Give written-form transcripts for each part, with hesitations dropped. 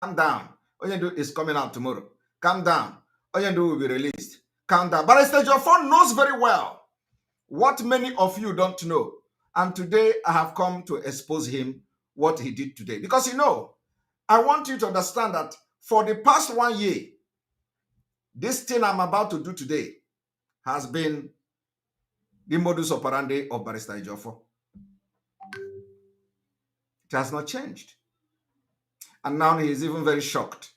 Calm down. Oyendu is coming out tomorrow. Calm down. Oyendu will be released. Calm down. Barrister Ejiofor knows very well what many of you don't know. And today I have come to expose him what he did today. Because I want you to understand that for the past 1 year, this thing I'm about to do today has been the modus operandi of Barrister Ejiofor. It has not changed. And now he is even very shocked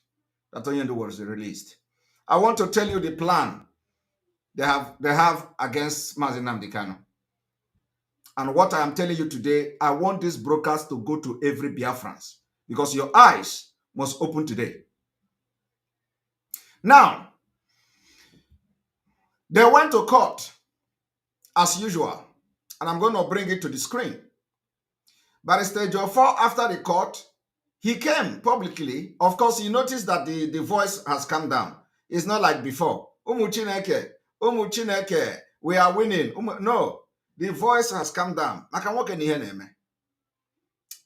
that Oyendu was released. I want to tell you the plan they have against Mazi Nnamdi Kanu. And what I am telling you today, I want this broadcast to go to every Biafrans because your eyes must open today. Now, they went to court as usual, and I'm going to bring it to the screen. Barrister Ejiofor, after the court, he came publicly. Of course, you notice that the voice has come down. It's not like before. Umu Chineke, we are winning. No, the voice has come down.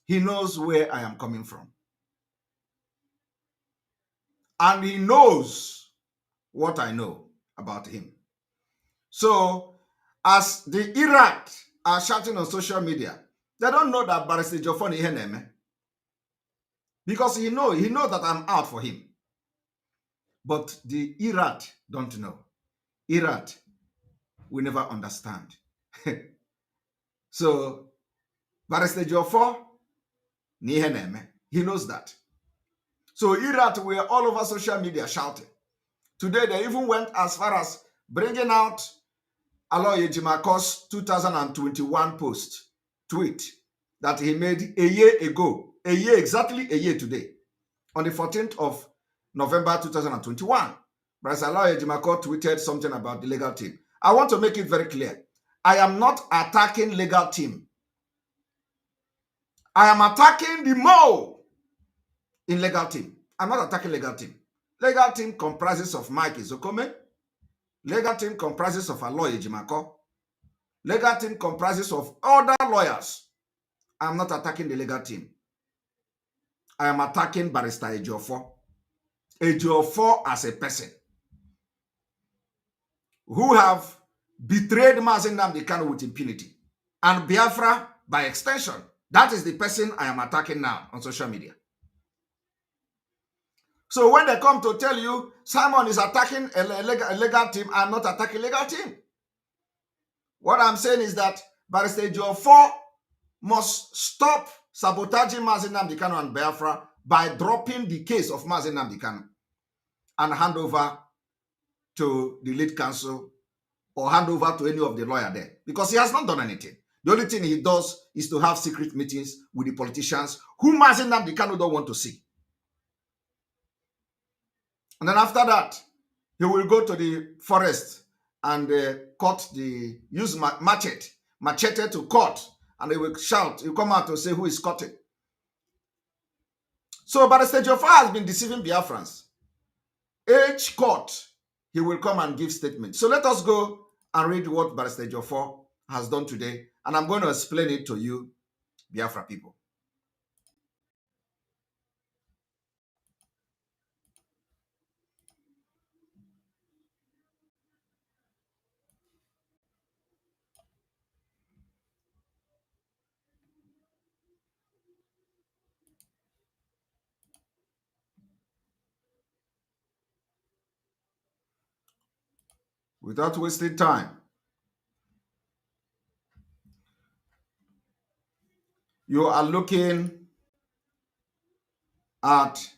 He knows where I am coming from. And he knows what I know about him. So, as the Iraq are shouting on social media, they don't know that Barrister Ejiofor is Heneme. Because he know that I'm out for him. But the Iraq don't know. Iraq will never understand. So, Barrister Ejiofor ni Heneme. He knows that. So Iraq were all over social media shouting. Today, they even went as far as bringing out Aloy Ejimako's 2021 tweet that he made a year ago, exactly a year today, on the 14th of November 2021. Barrister Aloy Ejimako tweeted something about the legal team. I want to make it very clear. I am not attacking legal team. I am attacking the mole in legal team. I'm not attacking legal team. Legal team comprises of Mike Izokome. Legal team comprises of Aloy Ejimako. Legal team comprises of other lawyers. I'm not attacking the legal team. I am attacking Barrister Ejiofor. Ejiofor as a person who have betrayed Mazi Nnamdi Kanu with impunity. And Biafra by extension. That is the person I am attacking now on social media. So when they come to tell you Simon is attacking a legal team, I'm not attacking legal team. What I'm saying is that Barrister Ejiofor must stop sabotaging Mazi Nnamdi Kanu and Biafra by dropping the case of Mazi Nnamdi Kanu and hand over to the lead counsel or hand over to any of the lawyer there, because he has not done anything. The only thing he does is to have secret meetings with the politicians who Mazi Nnamdi Kanu don't want to see. And then after that, he will go to the forest and use machete to cut, and he will shout, he'll come out to say who is cutting. So Barrister Ejiofor has been deceiving Biafrans. Each court, he will come and give statements. So let us go and read what Barrister Ejiofor has done today, and I'm going to explain it to you, Biafra people. Without wasting time, you are looking at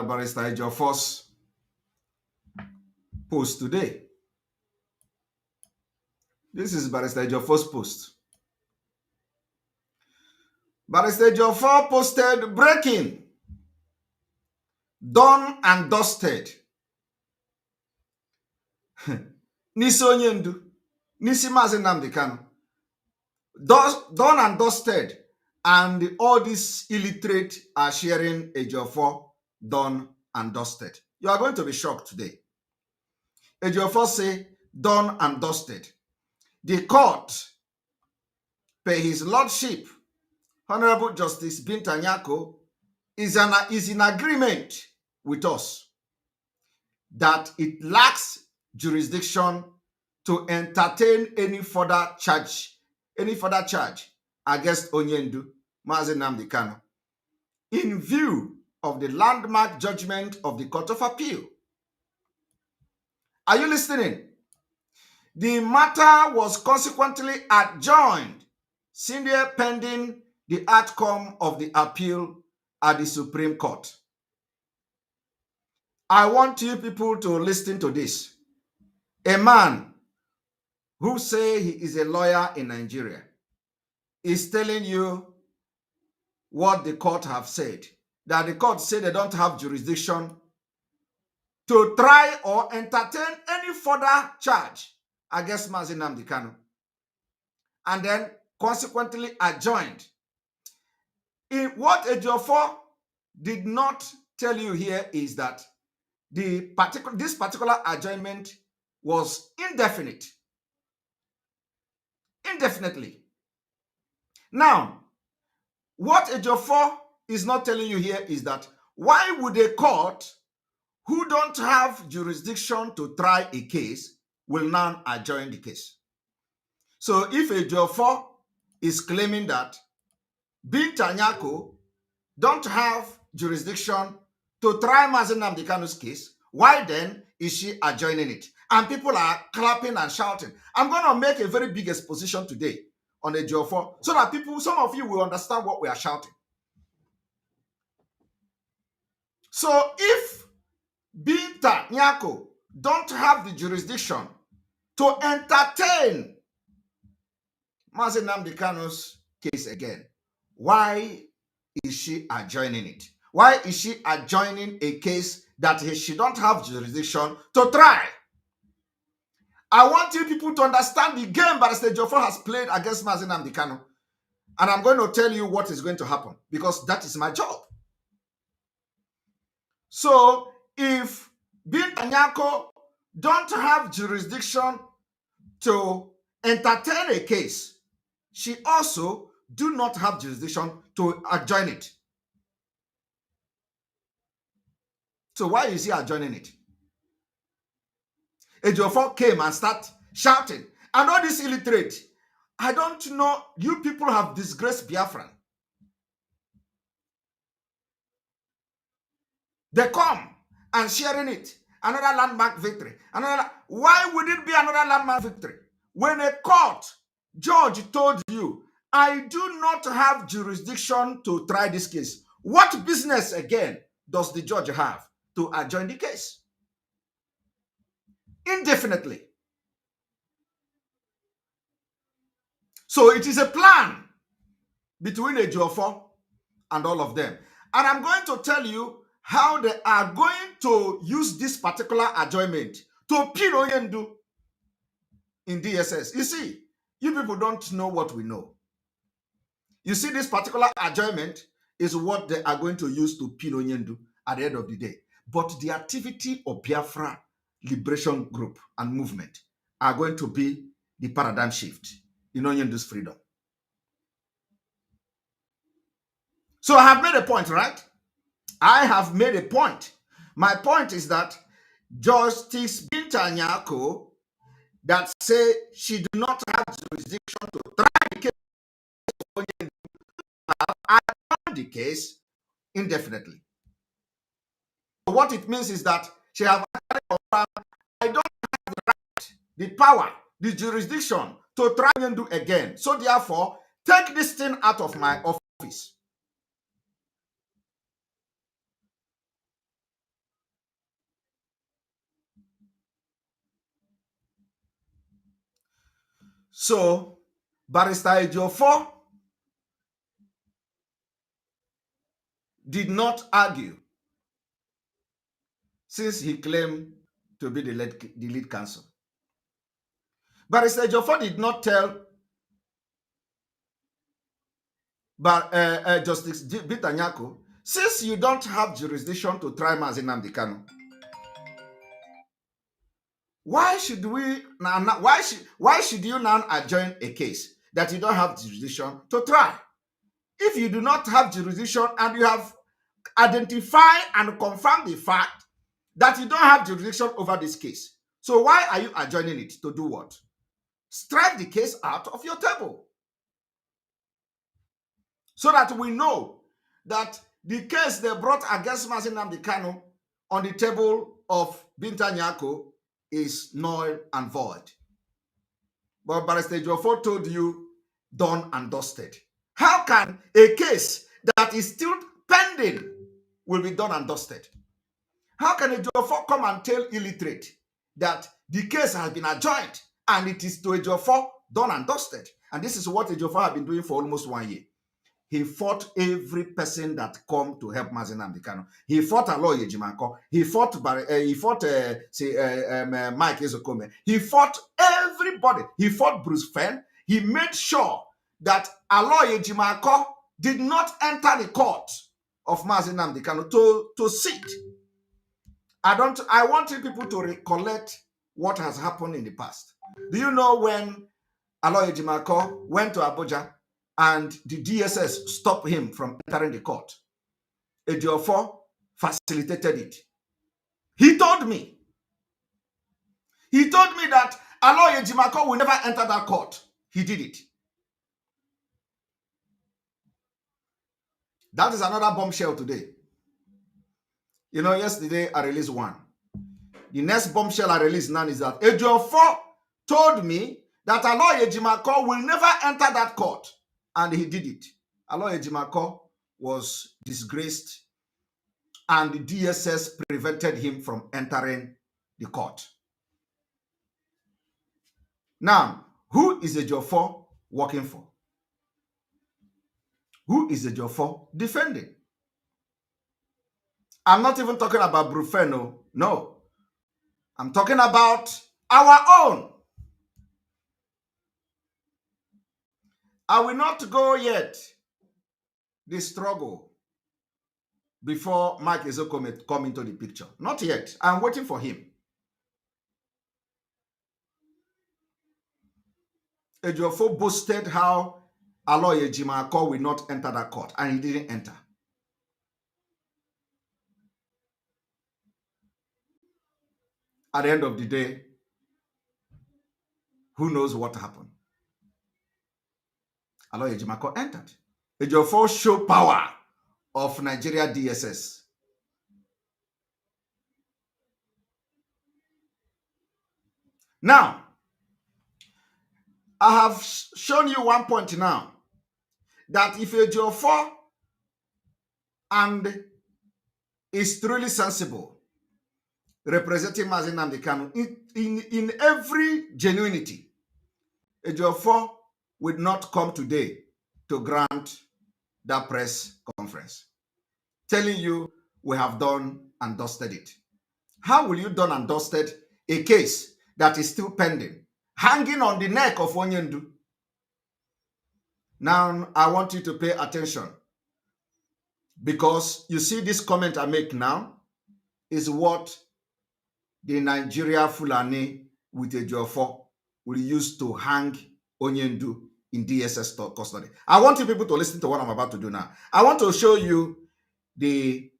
Barrister Ejiofor's post today. This is Barrister Ejiofor's post. Barrister Ejiofor posted breaking, done and dusted. Nisi Onyendu, Nisi Mazi Nnamdi Kanu, done and dusted, and all these illiterate are sharing Ejiofor done and dusted. You are going to be shocked today. Ejiofor say done and dusted. The court per his lordship, Honorable Justice Binta Nyako, is in agreement with us that it lacks jurisdiction to entertain any further charge against Onyendu, Mazi Nnamdi Kanu, in view of the landmark judgment of the Court of Appeal. Are you listening? The matter was consequently adjourned, sine pending the outcome of the appeal at the Supreme Court. I want you people to listen to this. A man who say he is a lawyer in Nigeria is telling you what the court have said, that the court said they don't have jurisdiction to try or entertain any further charge against Mazi Nnamdi Kanu, and then consequently adjourned. What Ejiofor did not tell you here is that this particular adjournment was indefinitely. Now, what Ejiofor is not telling you here is that why would a court who don't have jurisdiction to try a case will now adjourn the case? So if Ejiofor is claiming that Binta Nyako don't have jurisdiction to try Mazi Nnamdi Kanu's case, why then is she adjoining it? And people are clapping and shouting. I'm going to make a very big exposition today on Ejiofor so that some of you will understand what we are shouting. So if Binta Nyako don't have the jurisdiction to entertain Mazi Nnamdi Kanu's case again, why is she adjoining it? Why is she adjoining a case that she don't have jurisdiction to try? I want you people to understand the game Barrister Ejiofor has played against Mazi Nnamdi Kanu. And I'm going to tell you what is going to happen because that is my job. So if Binta Nyako don't have jurisdiction to entertain a case, she also do not have jurisdiction to adjourn it. So why is he adjourning it? Ejiofor came and started shouting. And all this illiterate, I don't know, you people have disgraced Biafran. They come and sharing it. Another landmark victory. Why would it be another landmark victory? When a court judge told you, I do not have jurisdiction to try this case, what business again does the judge have to adjourn the case? Indefinitely. So it is a plan between Ejiofor and all of them. And I'm going to tell you how they are going to use this particular adjournment to pin Onyendu in DSS. You see, you people don't know what we know. You see, this particular adjournment is what they are going to use to pin Onyendu at the end of the day. But the activity of Biafra Liberation Group and Movement are going to be the paradigm shift in Onyendu's freedom. So I have made a point, right? I have made a point. My point is that Justice Binta Nyako that say she do not have jurisdiction to try the case of Onyendu, the case indefinitely. So what it means is that she have I don't have the right, the power, the jurisdiction to try and do again. So therefore, take this thing out of my office. So, Barrister Ejiofor did not argue since he claimed to be the lead counsel. Barrister Ejiofor did not tell Justice Binta Nyako, since you don't have jurisdiction to try Mazi Nnamdi Kanu, why should you now adjourn a case? that you don't have jurisdiction to try. If you do not have jurisdiction and you have identified and confirmed the fact that you don't have jurisdiction over this case, so why are you adjourning it to do what? Strike the case out of your table so that we know that the case they brought against Mazi Nnamdi Kanu on the table of Binta Nyako is null and void. But Barrister Ejiofor told you done and dusted. How can a case that is still pending will be done and dusted? How can Ejiofor come and tell illiterate that the case has been adjourned and it is to Ejiofor done and dusted? And this is what Ejiofor has been doing for almost 1 year. He fought every person that come to help Mazi Nnamdi Kanu. He fought Aloy Ejimakor. He fought Mike Ezekome. He fought everybody. He fought Bruce Fenn. He made sure that Aloy Ejimakor did not enter the court of Mazi Nnamdi Kanu to sit. I want people to recollect what has happened in the past. Do you know when Aloy Ejimakor went to Abuja and the DSS stopped him from entering the court? Ejiofor facilitated it. He told me that Aloy Ejimakor will never enter that court. He did it. That is another bombshell today. You know, yesterday I released one. The next bombshell I released now is that Ejiofor told me that Aloy Ejimakor will never enter that court. And he did it. Aloy Ejimakor was disgraced and the DSS prevented him from entering the court. Now, who is Ejiofor working for? Who is Ejiofor defending? I'm not even talking about Brufeno. No. I'm talking about our own. I will not go yet the struggle before Mike Ezekome come into the picture. Not yet. I'm waiting for him. Ejiofor boasted how Aloy Ejimakor will not enter that court, and he didn't enter. At the end of the day, who knows what happened? Aloy Ejimakor entered. Ejiofor showed power of Nigeria DSS. Now, I have shown you one point now, that if Ejiofor and is truly sensible, representing Mazi Nnamdi Kanu in every genuinity, Ejiofor would not come today to grant that press conference, telling you we have done and dusted it. How will you done and dusted a case that is still pending, hanging on the neck of Onyendu? Now, I want you to pay attention, because you see this comment I make now is what the Nigeria Fulani with Ejiofor will use to hang Onyendu in DSS custody. I want you people to listen to what I'm about to do now. I want to show you the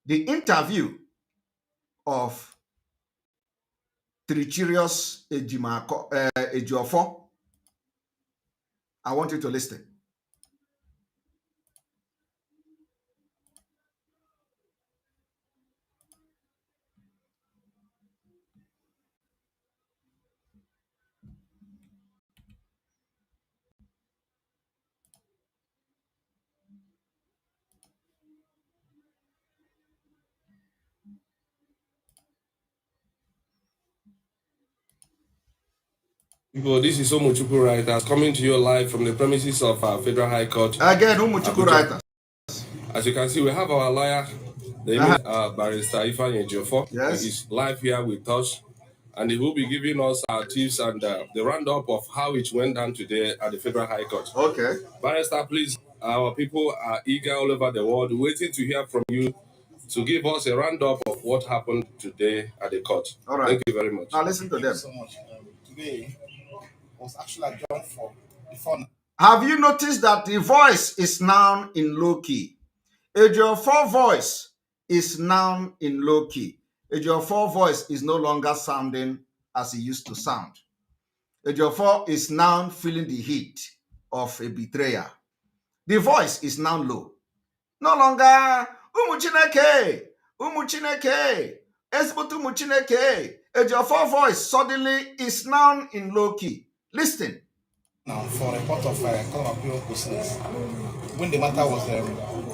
interview of Trichirius Ejiofor. I want you to listen. People, this is Umuchukwu Writers coming to you live from the premises of Federal High Court. Again, Umuchukwu Writers. As you can see, we have our lawyer, the Barrister Ejiofor. Yes. He's live here with us, and he will be giving us our tips and the roundup of how it went down today at the Federal High Court. Okay. Barrister, please, our people are eager all over the world, waiting to hear from you to give us a roundup of what happened today at the court. All right. Thank you very much. Now listen to them. Thank you so much. Today was actually adjourned for Have you noticed that the voice is now in low key? Ejiofor voice is now in low key. Ejiofor voice is no longer sounding as it used to sound. Ejiofor is now feeling the heat of a betrayer. The voice is now low. No longer Umu Chineke, Umu Chineke, Ezbotu Umu Chineke. Ejiofor voice suddenly is now in low key. Listen. Now, for a report of Court of Appeal proceedings, when the matter was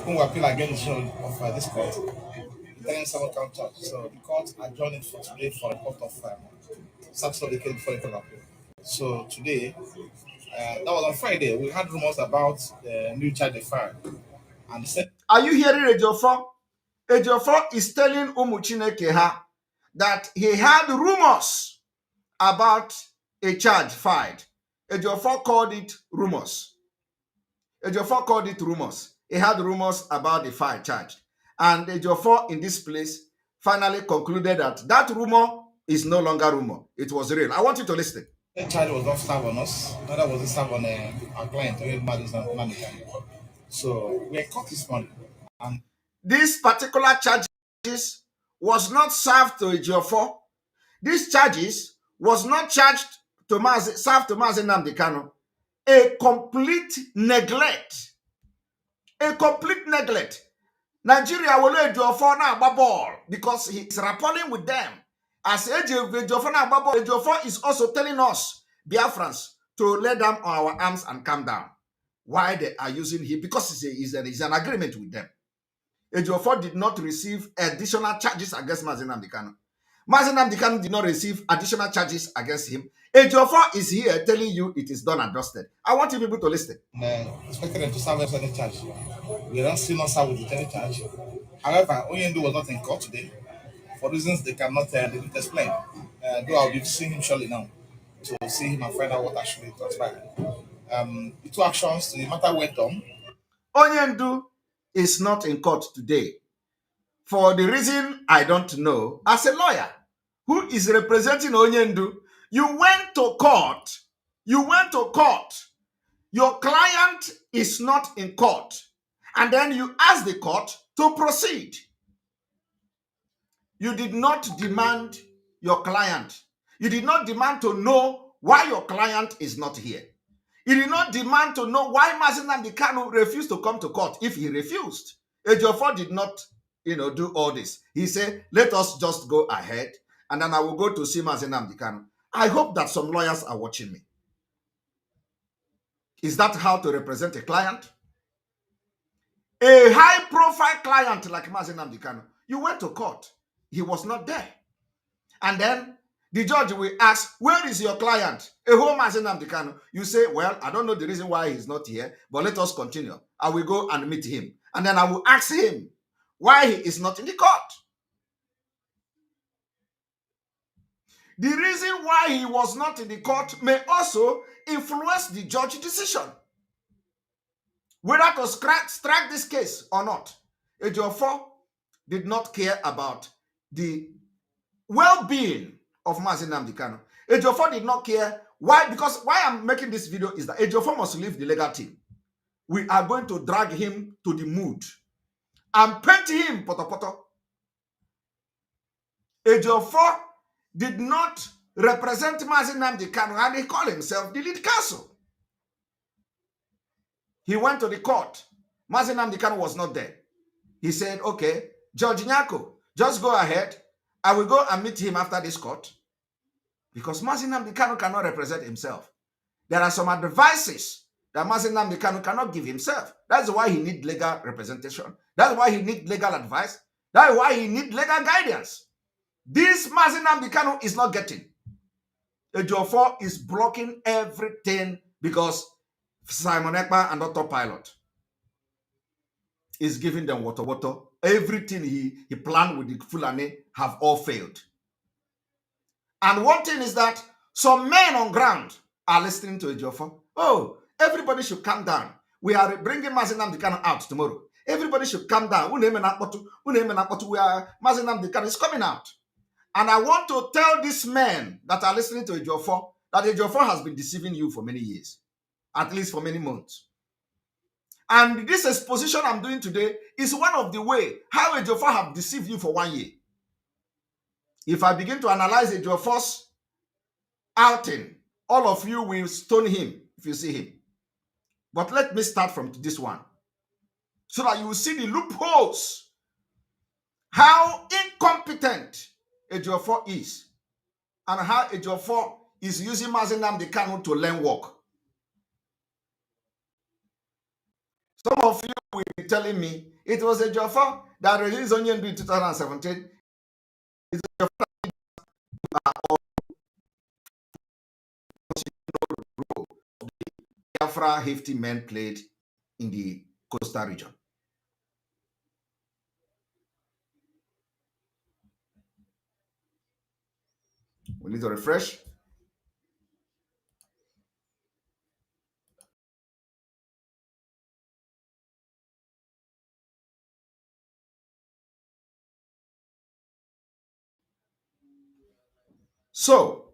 when we appeal against the decision of this court, then several count charge. So the court adjourned it for today for a report of success of the case before the Court of Appeal. So today, that was on Friday, we had rumors about the new charge they filed. And they said, are you hearing Ejiofor? Ejiofor is telling Umu Chineke ha that he had rumors about a charge filed. Ejiofor called it rumors. Ejiofor called it rumors. He had rumors about the file charge. And Ejiofor in this place finally concluded that that rumor is no longer rumor. It was real. I want you to listen. The charge was not served on us, neither was it served on our client, manager. So we caught this morning. And these particular charges was not served to Ejiofor. These charges was not charged to served to Mazi Nnamdi Kanu. A complete neglect. A complete neglect. Nigeria will Ejiofor na agba ball because he's rappelling with them. As Ejiofor na agba ball, Ejiofor is also telling us, Biafrans, to lay down our arms and calm down. Why they are using him? Because it's an agreement with them. Ejiofor did not receive additional charges against Mazi Nnamdi Kanu. Mazi Nnamdi Kanu did not receive additional charges against him. Ejiofor is here telling you it is done and dusted. I want you people to listen. Expected them to serve us any charge. We don't still not serve with any charge. However, Oyendu was not in court today for reasons they cannot they didn't explain. Though I'll be seeing him shortly now to see him and find out what actually transpired. The two actions, the matter went on. Oyendu is not in court today. For the reason I don't know, as a lawyer who is representing Onyendu, you went to court. Your client is not in court. And then you ask the court to proceed. You did not demand your client. You did not demand to know why your client is not here. You did not demand to know why Mazi Nnamdi Kanu refused to come to court if he refused. Ejiofor did not, do all this. He said, let us just go ahead and then I will go to see Mazi Nnamdi Kanu. I hope that some lawyers are watching me. Is that how to represent a client? A high-profile client like Mazi Nnamdi Kanu, you went to court. He was not there. And then the judge will ask, where is your client? Mazi Nnamdi Kanu. You say, well, I don't know the reason why he's not here, but let us continue. I will go and meet him. And then I will ask him why he is not in the court. The reason why he was not in the court may also influence the judge's decision, whether to strike this case or not. Ejiofor did not care about the well-being of Mazi Nnamdi Kanu. Ejiofor did not care. Why? Because why I'm making this video is that Ejiofor must leave the legal team. We are going to drag him to the mood and paint him poto. Ejiofor did not represent Mazi Nnamdi Kanu and he called himself the lead counsel. He went to the court. Mazi Nnamdi Kanu was not there. He said, okay, Judge Nyako, just go ahead. I will go and meet him after this court. Because Mazi Nnamdi Kanu cannot represent himself. There are some advices that Mazi Nnamdi Kanu cannot give himself. That's why he needs legal representation. That's why he needs legal advice. That's why he needs legal guidance. This Mazi Nnamdi Kanu is not getting. Ejiofor is blocking everything because Simon Ekpa and Dr. Pilot is giving them water. Everything he planned with the Fulani have all failed. And one thing is that some men on ground are listening to Ejiofor. Oh, everybody should calm down. We are bringing Mazi Nnamdi Kanu out tomorrow. Everybody should calm down. Mazi Nnamdi Kanu is coming out. And I want to tell these men that are listening to Ejiofor that Ejiofor has been deceiving you for many years. at least for many months. And this exposition I'm doing today is one of the way how Ejiofor have deceived you for 1 year. If I begin to analyze Ejiofor's outing, all of you will stone him if you see him. But let me start from this one, so that you will see the loopholes, how incompetent Ejiofor is, and how Ejiofor is using Mazi Nnamdi Kanu to learn work. Some of you will be telling me it was Ejiofor that released Onyendu in 2017. It's Ejiofor that Biafra Hefty men played in the coastal region. We need to refresh. So,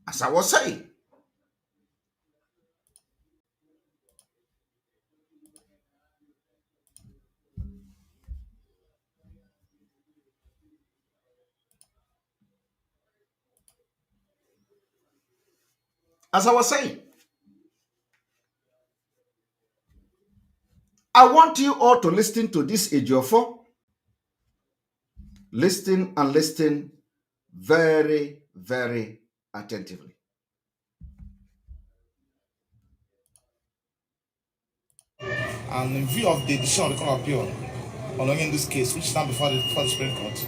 as I was saying, I want you all to listen to this Ejiofor. Listen and listen very, very attentively. And in view of the decision of the Court of Appeal on in this case, which stand before the Supreme Court,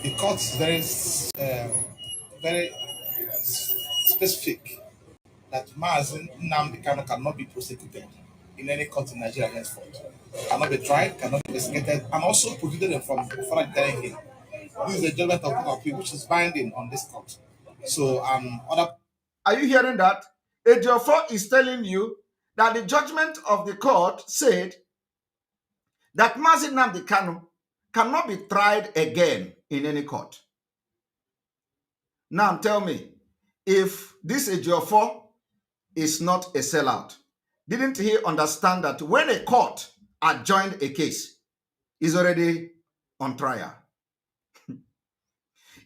the court is very specific that Mazi Nnamdi Kanu cannot be prosecuted in any court in Nigeria henceforth. Cannot be tried, cannot be investigated, and also prohibited from further detaining him. This is a judgment of Court of Appeal which is binding on this court. So, other. Are you hearing that? Ejiofor is telling you that the judgment of the court said that Mazi Nnamdi Kanu cannot be tried again in any court. Now tell me, if this Ejiofor is not a sellout, didn't he understand that when a court adjourned a case, is already on trial?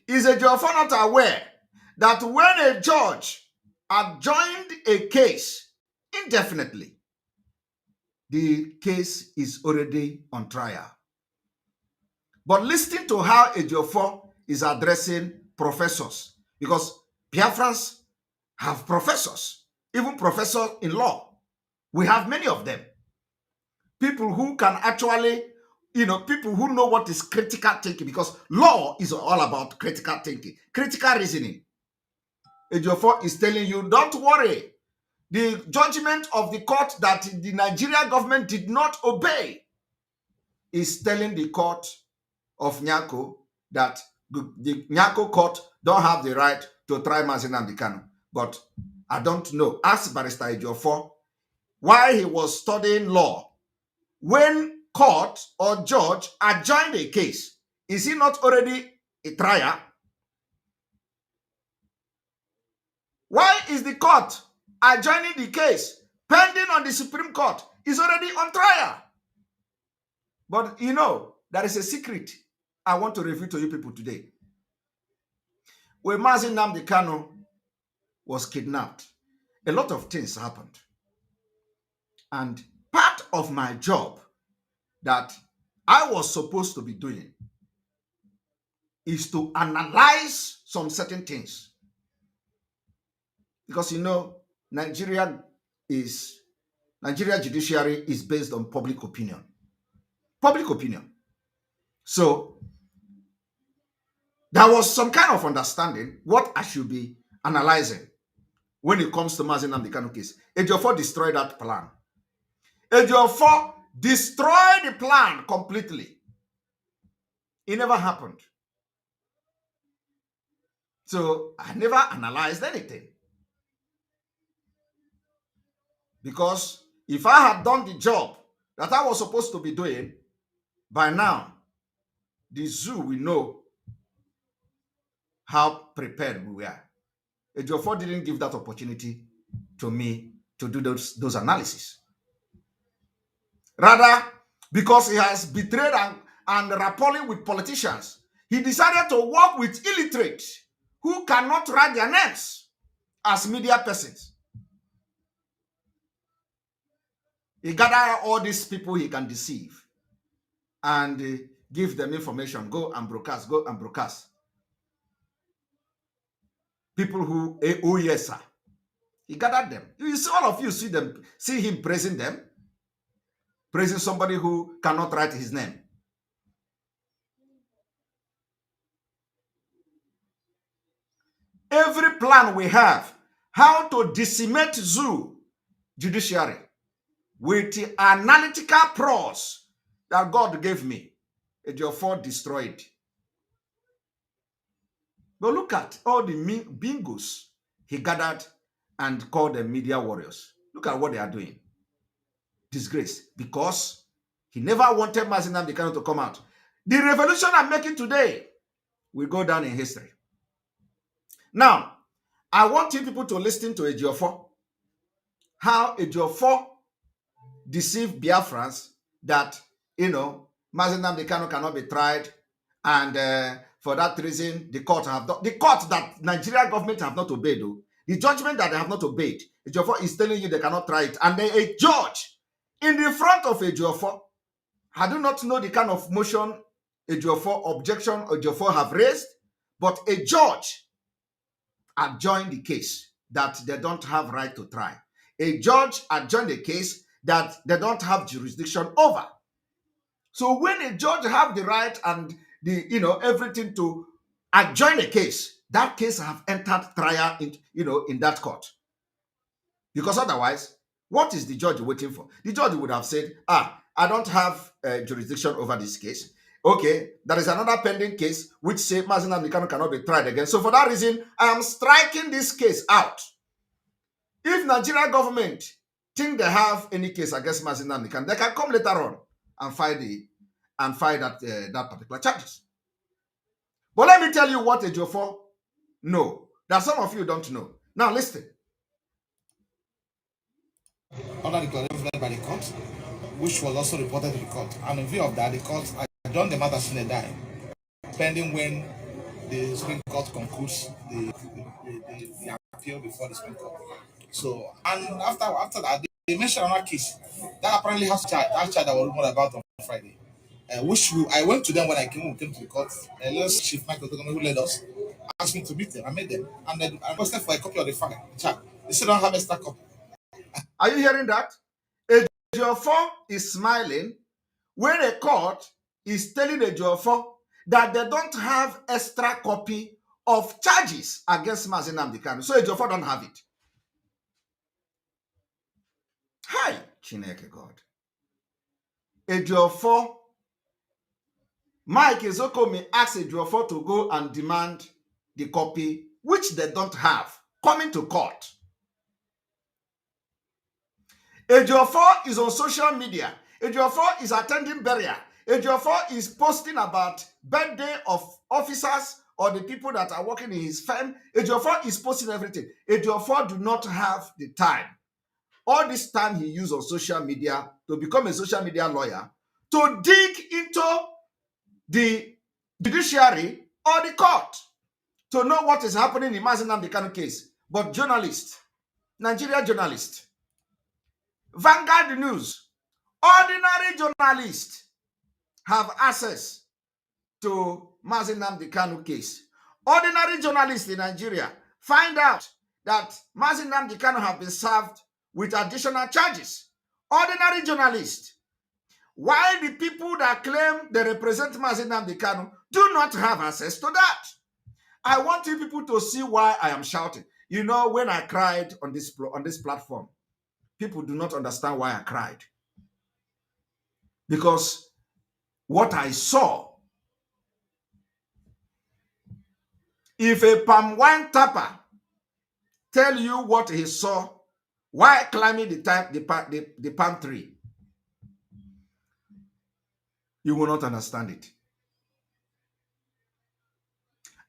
Is Ejiofor not aware that when a judge adjourned a case indefinitely, the case is already on trial? But listen to how Ejiofor is addressing professors, because Biafrans have professors, even professors in law. We have many of them. People who can actually, people who know what is critical thinking, because law is all about critical thinking, critical reasoning. Ejiofor is telling you, don't worry. The judgment of the court that the Nigerian government did not obey is telling the court of Nyako that the Nyako court don't have the right to try Mazi Nnamdi Kanu. But I don't know. Ask Barrister Ejiofor while he was studying law, when court or judge adjourned a case, is he not already a trial? Why is the court adjourning the case pending on the Supreme Court? Is already on trial. But there is a secret I want to reveal to you people today. When Mazi Nnamdi Kanu was kidnapped, a lot of things happened. And part of my job that I was supposed to be doing is to analyze some certain things. Because Nigeria judiciary is based on public opinion. Public opinion. So there was some kind of understanding what I should be analyzing when it comes to Mazi Nnamdi Kanu case. Ejiofor destroyed that plan. Ejiofor destroyed the plan completely. It never happened. So I never analyzed anything. Because if I had done the job that I was supposed to be doing, by now, the zoo will know how prepared we were. Ejiofor didn't give that opportunity to me to do those analysis. Rather, because he has betrayed and rappelling with politicians, he decided to work with illiterates who cannot write their names as media persons. He gathered all these people he can deceive and give them information. Go and broadcast, go and broadcast. People who, oh yes, sir. He gathered them. You see, all of you see him praising them, praising somebody who cannot write his name. Every plan we have, how to decimate zoo judiciary with the analytical prose that God gave me, Ejiofor destroyed. But look at all the bingos he gathered and called them media warriors. Look at what they are doing. Disgrace. Because he never wanted Mazi Nnamdi Kanu to come out. The revolution I'm making today will go down in history. Now, I want you people to listen to Ejiofor. How Ejiofor deceived Biafrans that, Mazi Nnamdi Kanu cannot be tried, and for that reason, the court that Nigeria government have not obeyed, though, the judgment that they have not obeyed, Ejiofor is telling you they cannot try it, and a judge in the front of Ejiofor, I do not know the kind of motion objection Ejiofor have raised, but a judge adjoined the case that they don't have right to try. A judge adjoined the case that they don't have jurisdiction over. So when a judge have the right and everything to adjoin a case, that case have entered trial in that court. Because otherwise, what is the judge waiting for? The judge would have said, I don't have jurisdiction over this case. Okay, there is another pending case which says Mazi Nnamdi Kanu cannot be tried again. So for that reason, I am striking this case out. If Nigeria government think they have any case against Mazi Nnamdi Kanu, they can come later on and file that particular charges. But let me tell you what Ejiofor know that some of you don't know. Now listen. Under the declaration by the court, which was also reported to the court, and in view of that, the court adjourned the matter sine die, pending when the Supreme Court concludes the appeal before the Supreme Court. So, and after that, they mentioned another case that apparently has that child that was rumoured about on Friday, I went to them when I came to the court. Let's Chief Michael Togomi, who led us, asked me to meet them. I met them, and then I requested for a copy of the file. They still don't have a extra copy. Are you hearing that? Ejiofor is smiling when a court is telling Ejiofor that they don't have extra copy of charges against Mazi Nnamdi Kanu. So Ejiofor don't have it. Hi, Chineke God. Ejiofor, Mike Ezokomi asked Ejiofor to go and demand the copy, which they don't have, coming to court. Ejiofor is on social media. Ejiofor is attending burial. Ejiofor is posting about birthday of officers or the people that are working in his firm. Ejiofor is posting everything. Ejiofor do not have the time. All this time he used on social media to become a social media lawyer to dig into the judiciary or the court to know what is happening in Mazi Nnamdi Kanu case. But journalists, Nigeria journalists, Vanguard News, ordinary journalists have access to Mazi Nnamdi Kanu case. Ordinary journalists in Nigeria find out that Mazi Nnamdi Kanu have been served with additional charges. Ordinary journalists. While the people that claim they represent Mazi Nnamdi Kanu do not have access to that. I want you people to see why I am shouting. You know, when I cried on this platform, people do not understand why I cried. Because what I saw, if a palm wine tapper tell you what he saw while climbing the palm tree, you will not understand it.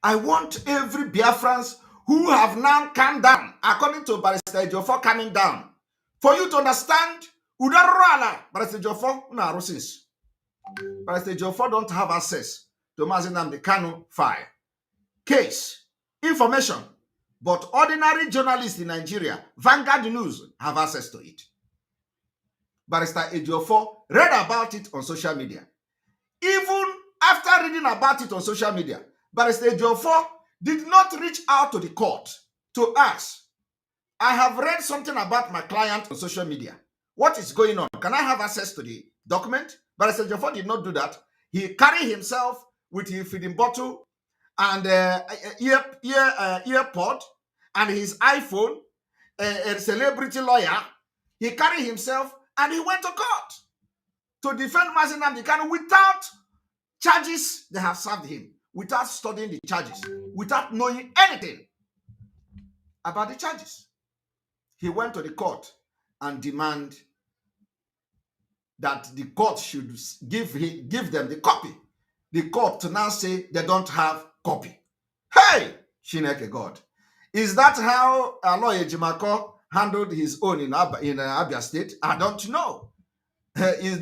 I want every Biafrans who have now come down, according to Barrister Ejiofor coming down, for you to understand, Barrister Ejiofor, Barrister Ejiofor don't have access to Mazi Nnamdi Kanu file, case, information, but ordinary journalists in Nigeria, Vanguard News, have access to it. Barrister Ejiofor read about it on social media. Even after reading about it on social media, Barrister Ejiofor did not reach out to the court to ask, I have read something about my client on social media. What is going on? Can I have access to the document? Barrister Ejiofor did not do that. He carried himself with his feeding bottle and earpod and his iPhone, a celebrity lawyer. He carried himself and he went to court to defend Mazi Nnamdi Kanu without charges they have served him, without studying the charges, without knowing anything about the charges. He went to the court and demanded that the court should give them the copy. The court to now say they don't have copy. Hey, Chineke God. Is that how Aloy Ejimako handled his own in Abia State? I don't know. Is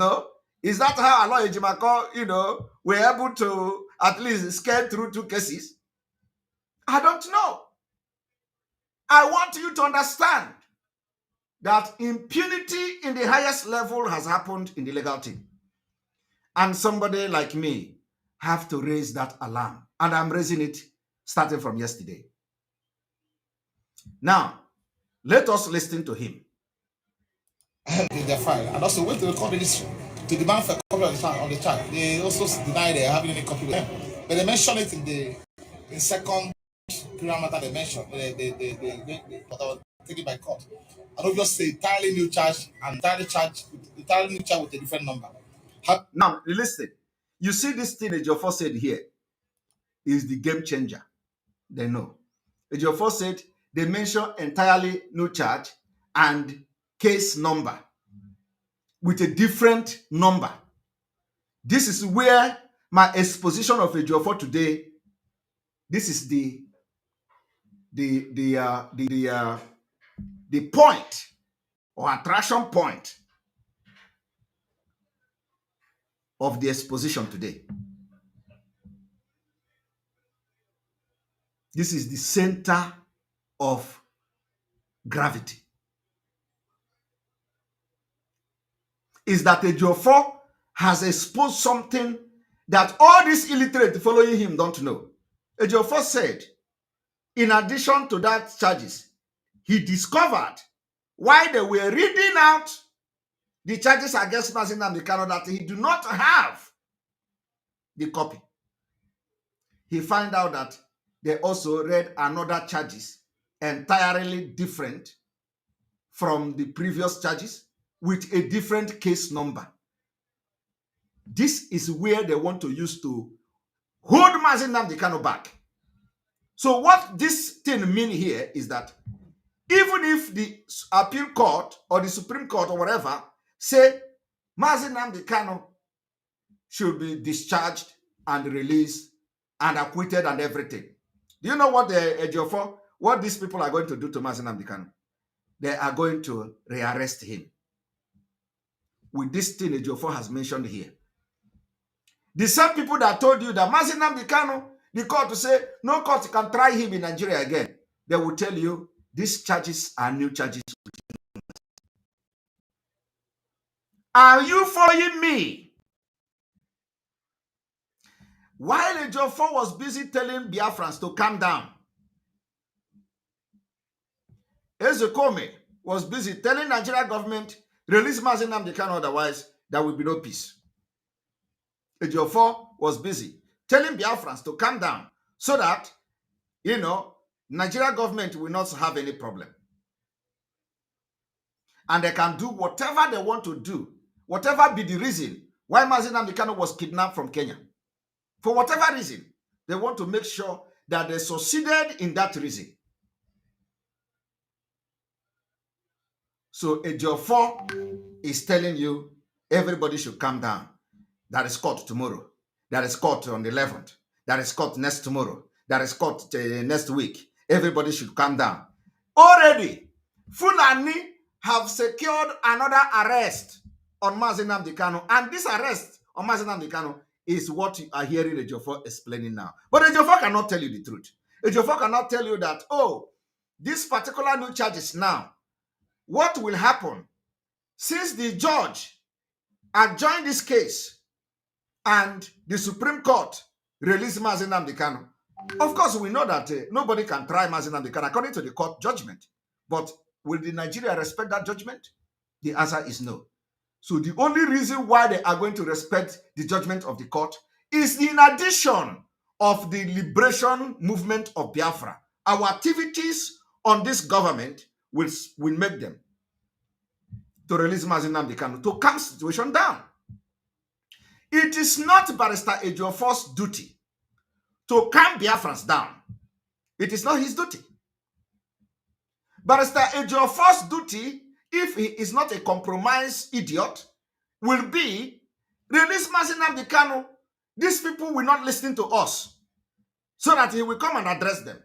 that how Aloy Ejimako, were able to at least scale through 2 cases? I don't know. I want you to understand that impunity in the highest level has happened in the legal team. And somebody like me have to raise that alarm. And I'm raising it starting from yesterday. Now, let us listen to him. In their file, and also went to the court registry to demand for a copy on the chart. They also deny they having any copy with them, but they mention it in second criminal matter. They mention but I was taken by court. And obviously, entirely new charge and entirely new charge with a different number. Now, listen. You see this thing Ejiofor said here is the game changer. They know. Ejiofor said they mention entirely new charge and case number with a different number. This is where my exposition of Ejiofor today, this is the point or attraction point of the exposition today. This is the center of gravity. Is that Ejiofor has exposed something that all these illiterate following him don't know. Ejiofor said, in addition to that charges, he discovered while they were reading out the charges against Mazi Nnamdi Kanu that he do not have the copy. He found out that they also read another charges entirely different from the previous charges with a different case number. This is where they want to use to hold Mazi Nnamdi Kanu back. So what this thing means here is that even if the appeal court or the Supreme Court or whatever say Mazi Nnamdi Kanu should be discharged and released and acquitted and everything, do you know what what these people are going to do to Mazi Nnamdi Kanu? They are going to rearrest him with this thing Ejiofor has mentioned here. The same people that told you that Mazi Nnamdi Kanu, the court to say no court can try him in Nigeria again, they will tell you these charges are new charges. Are you following me? While Ejiofor was busy telling Biafrans to calm down, Ezekome was busy telling Nigeria government, release Mazi Nnamdi Kanu, otherwise there will be no peace. Ejiofor was busy telling Biafrans to calm down so that, Nigeria government will not have any problem. And they can do whatever they want to do, whatever be the reason why Mazi Nnamdi Kanu was kidnapped from Kenya. For whatever reason, they want to make sure that they succeeded in that reason. So Ejiofor is telling you everybody should calm down. That is court tomorrow. That is court on the 11th. That is court next tomorrow. That is court next week. Everybody should calm down. Already, Fulani have secured another arrest on Mazi Nnamdi Kanu, and this arrest on Mazi Nnamdi Kanu is what you are hearing Ejiofor explaining now. But Ejiofor cannot tell you the truth. Ejiofor cannot tell you that, oh, this particular new charges now, what will happen since the judge adjourned this case and the Supreme Court released Mazi Nnamdi Kanu. Of course, we know that nobody can try Mazi Nnamdi Kanu according to the court judgment. But will the Nigeria respect that judgment? The answer is no. So the only reason why they are going to respect the judgment of the court is in addition of the liberation movement of Biafra. Our activities on this government will make them to release Mazi Nnamdi Kanu, to calm the situation down. It is not Barrister Ejiofor's duty to calm Biafrans down. It is not his duty. Barrister Ejiofor's duty, if he is not a compromised idiot, will be release Mazi Nnamdi Kanu. These people will not listen to us, so that he will come and address them.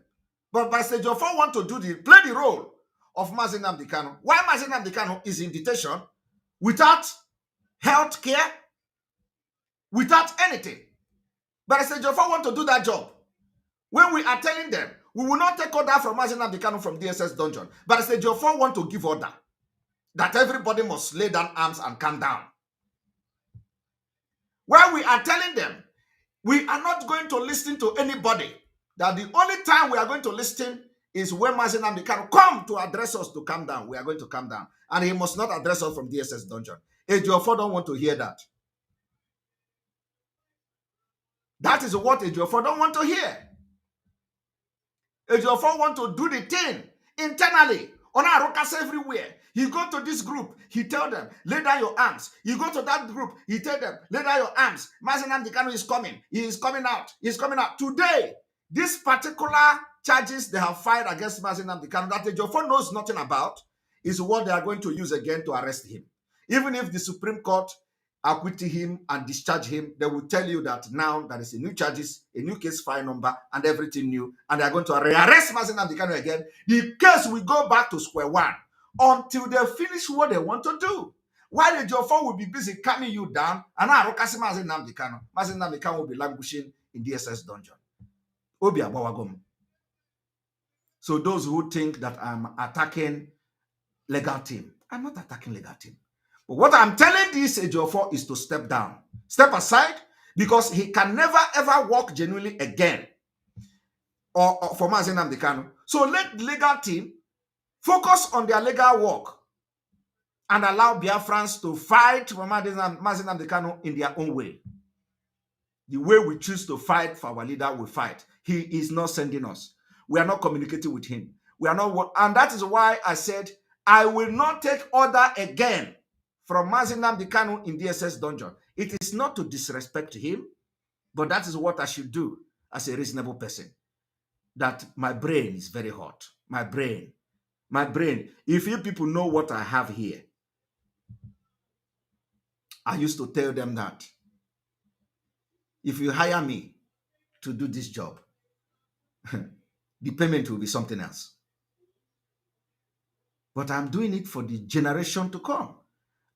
But Barrister Ejiofor want to play the role of Mazi Nnamdi Kanu. Why Mazi Nnamdi Kanu is in detention without health care, without anything. Barrister Ejiofor want to do that job. When we are telling them, we will not take order from Mazi Nnamdi Kanu from DSS dungeon. Barrister Ejiofor want to give order that everybody must lay down arms and calm down. When we are telling them, we are not going to listen to anybody, that the only time we are going to listen is when Mazi Nnamdi Kanu come to address us to calm down. We are going to calm down. And he must not address us from DSS dungeon. Ejiofor don't want to hear that. That is what Ejiofor don't want to hear. Ejiofor want to do the thing internally. On our rockers everywhere. He go to this group, he tell them, lay down your arms. You go to that group, he tell them, lay down your arms. Mazi Nnamdi Kanu is coming. He is coming out. He is coming out. Today, this particular charges they have filed against Mazi Nnamdi Kanu that Ejiofor knows nothing about is what they are going to use again to arrest him. Even if the Supreme Court acquit him and discharge him, they will tell you that now there is a new charges, a new case file number, and everything new, and they are going to rearrest Mazi Nnamdi Kanu again. The case will go back to square one until they finish what they want to do. While Ejiofor will be busy calming you down, and Mazi Nnamdi Kanu will be languishing in DSS dungeon. Obi abawagom. So those who think that I'm attacking legal team, I'm not attacking legal team. But what I'm telling this Ejiofor is to step down, step aside, because he can never ever work genuinely again or for Mazi Nnamdi Kanu. So let the legal team focus on their legal work and allow Biafrans to fight for Mazi Nnamdi Kanu in their own way. The way we choose to fight for our leader, we fight. He is not sending us. We are not communicating with him. We are not, and that is why I said I will not take order again from Mazi Nnamdi Kanu in DSS dungeon. It is not to disrespect him, but that is what I should do as a reasonable person. That my brain is very hot. My brain. If you people know what I have here, I used to tell them that if you hire me to do this job, the payment will be something else. But I'm doing it for the generation to come.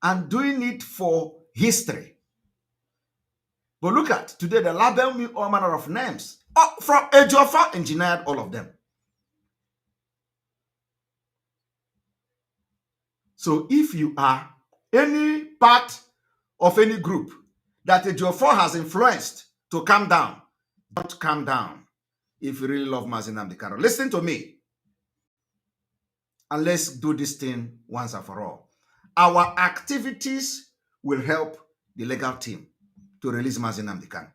I'm doing it for history. But look at, today they label me all manner of names. From Ejiofor engineered all of them. So if you are any part of any group that Ejiofor has influenced to calm down, don't calm down if you really love Mazi Nnamdi Kanu. Listen to me. And let's do this thing once and for all. Our activities will help the legal team to release Mazi Nnamdi Kanu.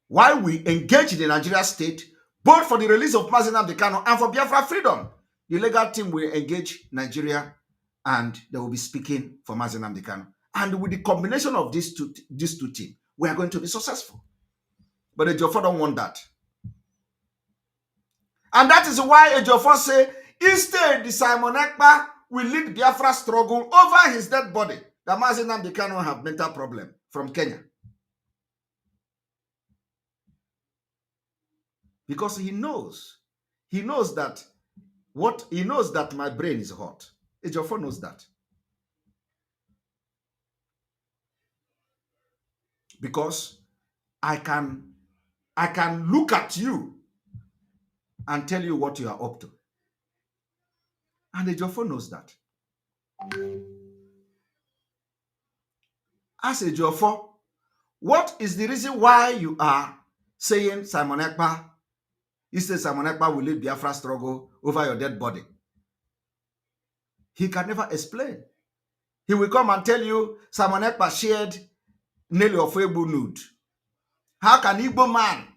While we engage the Nigeria state, both for the release of Mazi Nnamdi Kanu and for Biafra freedom, the legal team will engage Nigeria and they will be speaking for Mazi Nnamdi Kanu. And with the combination of these two teams, we are going to be successful. But Ejiofor don't want that. And that is why Ejiofor say, instead, the Simon Ekpa will lead Biafra struggle over his dead body. That Mazi Nnamdi Kanu have mental problem from Kenya. because he knows that my brain is hot. Ejiofor knows that. Because I can look at you and tell you what you are up to. And Ejiofor knows that. As Ejiofor, what is the reason why you are saying Simon Ekpa? He says Simon Ekpa will lead Biafra struggle over your dead body. He can never explain. He will come and tell you Simon Ekpa shared Nelly Ofebu nude. How can Igbo man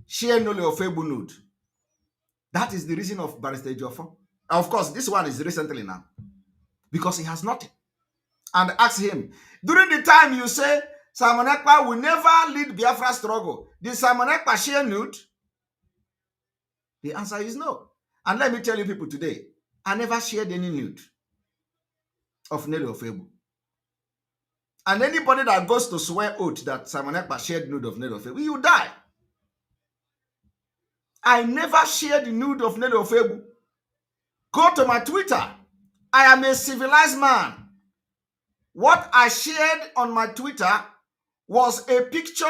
share Nelly Ofebu nude? That is the reason of Barrister Ejiofor. Of course, this one is recently now. Because he has nothing. And ask him, during the time you say Simon Ekpa will never lead Biafra struggle, did Simon Ekpa share nude? The answer is no. And let me tell you people today, I never shared any nude of Nelly Ofebu. And anybody that goes to swear oath that Simon Ekpa shared nude of Nelly Ofebu, you die. I never shared the nude of Nelly Ofebu. Go to my Twitter. I am a civilized man. What I shared on my Twitter was a picture,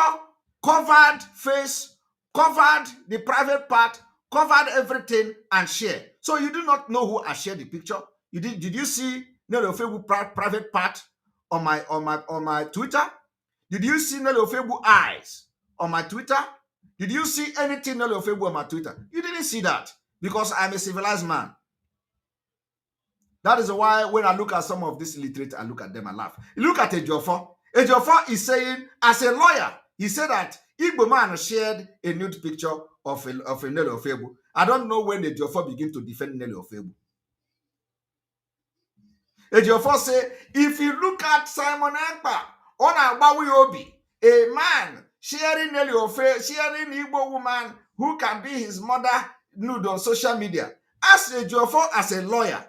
covered face, covered the private part, covered everything, and shared. So you do not know who I shared the picture. Did you see Nelly Ofebu private part on my Twitter? Did you see Nelly Ofebu eyes on my Twitter? Did you see anything Nelly Ofebu on my Twitter? You didn't see that because I'm a civilized man. That is why when I look at some of these illiterate, I look at them and laugh. Look at Ejiofor. Ejiofor is saying, as a lawyer, he said that Igbo man shared a nude picture of a Nelly Ofebu. I don't know when Ejiofor begin to defend Nelly Ofebu. Ejiofor say, if you look at Simon Ekpa on Agbawi Obi, a man sharing Nelly Ofebu, sharing Igbo woman who can be his mother nude on social media. Ask Ejiofor as a lawyer,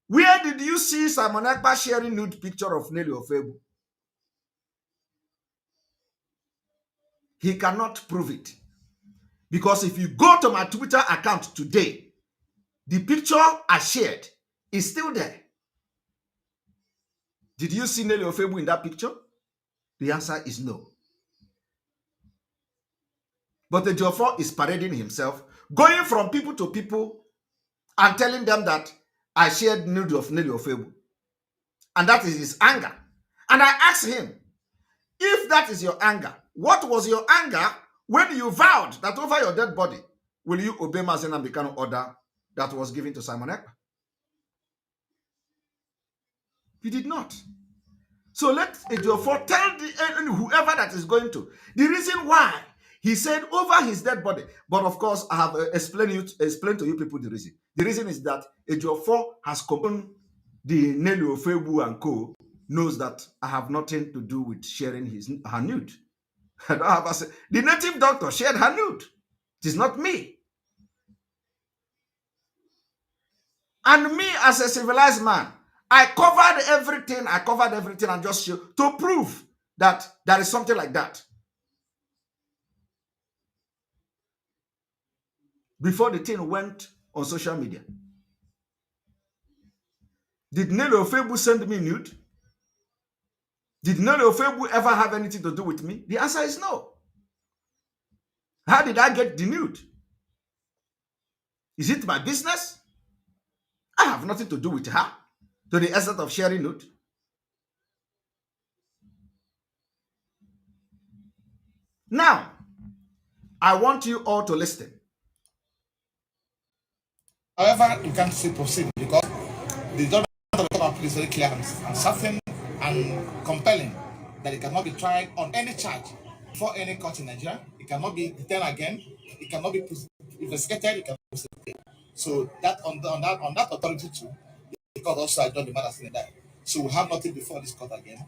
where did you see Simon Ekpa sharing nude picture of Nelly Ofebu? He cannot prove it. Because if you go to my Twitter account today, the picture I shared is still there. Did you see Nelly Ofebu in that picture? The answer is no. But the Ejiofor is parading himself, going from people to people and telling them that I shared nude of Nelly Ofebu. And that is his anger. And I asked him, if that is your anger, what was your anger when you vowed that over your dead body, will you obey Mazi Nnamdi Kanu order that was given to Simon Ekpa? He did not. So let Ejiofor tell whoever that is going to the reason why he said over his dead body. But of course, I have explained to you people the reason. The reason is that Ejiofor has complained the Nelly Ofebu and co. knows that I have nothing to do with sharing her nude. I don't have the native doctor shared her nude. It is not me. And me as a civilized man, I covered everything and just showed to prove that there is something like that. Before the thing went on social media. Did Nelly Ofebu send me nude? Did Nelly Ofebu ever have anything to do with me? The answer is no. How did I get the nude? Is it my business? I have nothing to do with her to the extent of sharing nude. Now, I want you all to listen. However, you can't still proceed because the judgment of the court is very clear and certain and compelling that it cannot be tried on any charge for any court in Nigeria. It cannot be detained again. It cannot be investigated. It cannot be prosecuted. So that on that authority too, the court also adjourned the matter saying that. So we have nothing before this court again.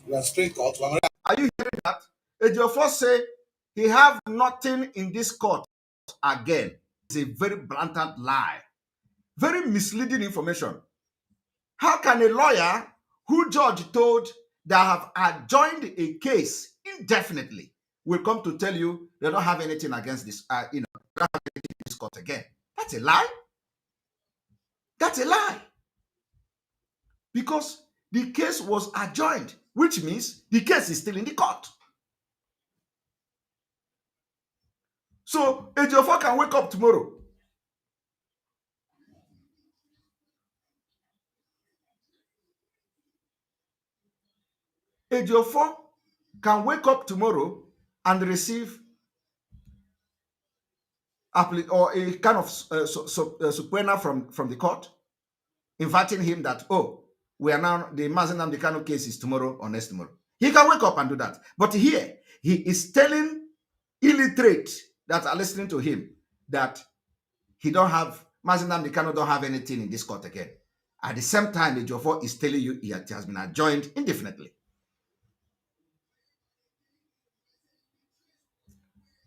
We are straight court. Are you hearing that? Ejiofor say he have nothing in this court again. It's a very blatant lie. Very misleading information. How can a lawyer who judge told they have adjourned a case indefinitely will come to tell you they don't have anything against this, don't have anything in this court again. That's a lie. That's a lie. Because the case was adjourned, which means the case is still in the court. So Ejiofor can wake up tomorrow. Ejiofor can wake up tomorrow and receive or a kind of subpoena from the court, inviting him that, oh, we are now, the Mazi Nnamdi Kanu case is tomorrow or next tomorrow. He can wake up and do that. But here, he is telling illiterate that are listening to him that he don't have, Mazi Nnamdi Kanu don't have anything in this court again. At the same time, Ejiofor is telling you it has been adjourned indefinitely.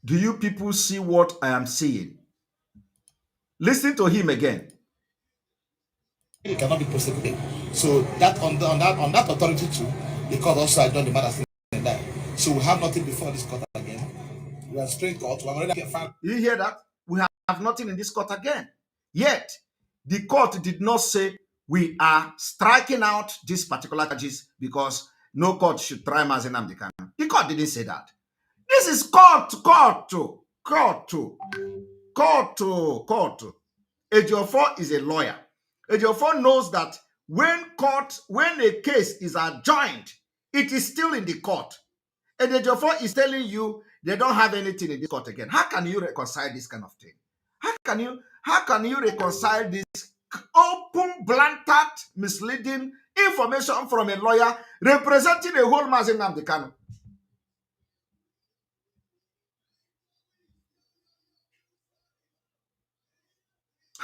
Do you people see what I am seeing? Listen to him again. It cannot be prosecuted. So that on that authority too, the court also adjourned the matter in that. So we have nothing before this court again. We are straight court. We have already filed. You hear that? We have nothing in this court again. Yet the court did not say we are striking out these particular charges because no court should try Mazi Nnamdi Kanu. The court didn't say that. This is court. Ejiofor is a lawyer. Ejiofor knows that when a case is adjourned, it is still in the court. And Ejiofor is telling you they don't have anything in this court again. How can you reconcile this kind of thing? How can you reconcile this open, blatant, misleading information from a lawyer representing a whole Mazi Nnamdi Kanu?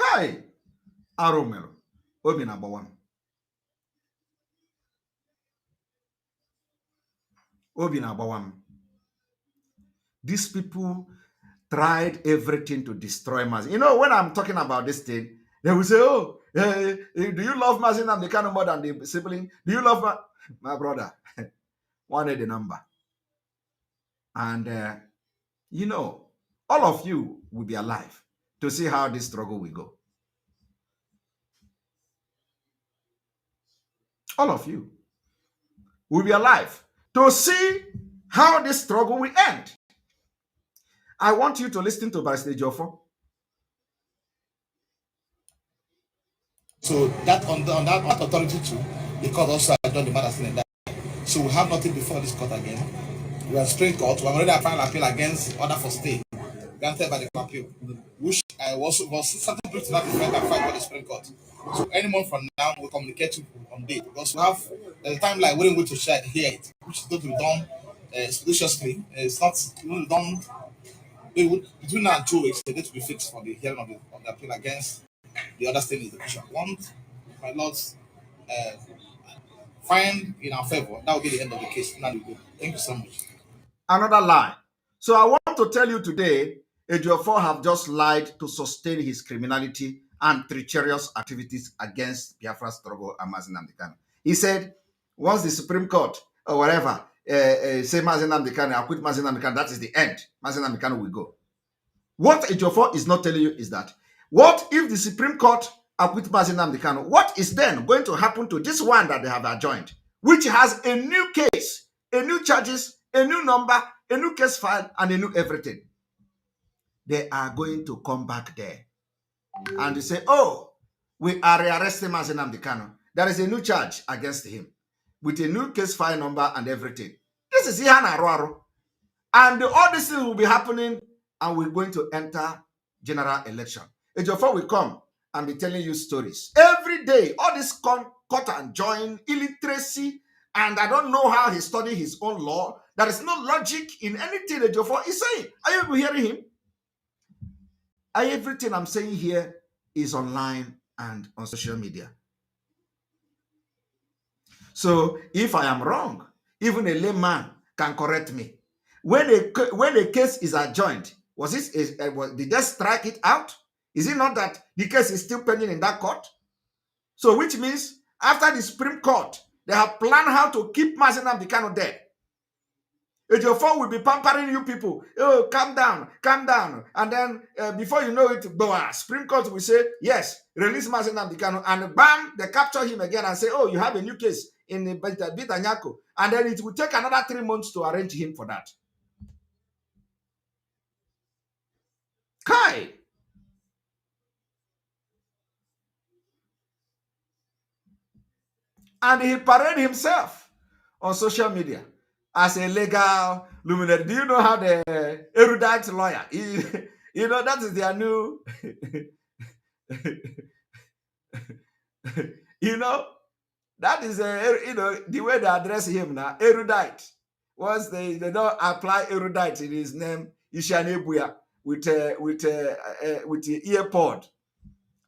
Hi, Aromero, Obi na-agbawa m. Obi na-agbawa m. These people tried everything to destroy Mazi. You know, when I'm talking about this thing, they will say, oh, do you love Mazi Nnamdi Kanu more than the sibling? Do you love my brother? One the number. And, you know, all of you will be alive to see how this struggle will go. All of you will be alive to see how this struggle will end. I want you to listen to Barrister Ejiofor. So that on that authority too, the court also adjourned the matter in that. So we have nothing before this court again. We are straight court. We have already filed appeal against order for stay granted by the appeal, which was something to that effect and filed by the Supreme Court. So any month from now, we'll communicate on date because we have the time like waiting to hear it, which is going to be done expeditiously. It's not done. Between now and 2 weeks, they're going to be fixed for the hearing of the appeal against the other state institution. Once my lords find in our favor, that will be the end of the case. Now we go. Thank you so much. Another lie. So I want to tell you today, Ejiofor have just lied to sustain his criminality and treacherous activities against Biafra struggle and Mazi Nnamdi Kanu. He said, once the Supreme Court or whatever say Mazi Nnamdi Kanu, acquit Mazi Nnamdi Kanu, that is the end. Mazi Nnamdi Kanu will go. What Ejiofor is not telling you is that, what if the Supreme Court acquit Mazi Nnamdi Kanu? What is then going to happen to this one that they have adjourned, which has a new case, a new charges, a new number, a new case file, and a new everything? They are going to come back there and they say, oh, we are rearresting Mazi Nnamdi Kanu. There is a new charge against him with a new case file number and everything. This is Ihana Aruaru. And all these things will be happening, and we're going to enter general election. Ejiofor will come and be telling you stories every day. All this cut and join, illiteracy, and I don't know how he studied his own law. There is no logic in anything Ejiofor is saying. Are you hearing him? Everything I'm saying here is online and on social media. So if I am wrong, even a layman can correct me. When a case is adjourned, did they strike it out? Is it not that the case is still pending in that court? So which means after the Supreme Court, they have planned how to keep Mazi Nnamdi Kanu dead. Ejiofor will be pampering you people. Oh, calm down, calm down. And then before you know it, Supreme Court will say, yes, release Mazi Nnamdi Kanu. And bam, they capture him again and say, oh, you have a new case in Bitanyako. And then it will take another 3 months to arrange him for that. Kai. And he paraded himself on social media as a legal luminary. Do you know how the erudite lawyer, you know, that is their new, you know, that is, you know, the way they address him now, erudite. Once they don't apply erudite in his name, Ishanebuya, with the ear pod.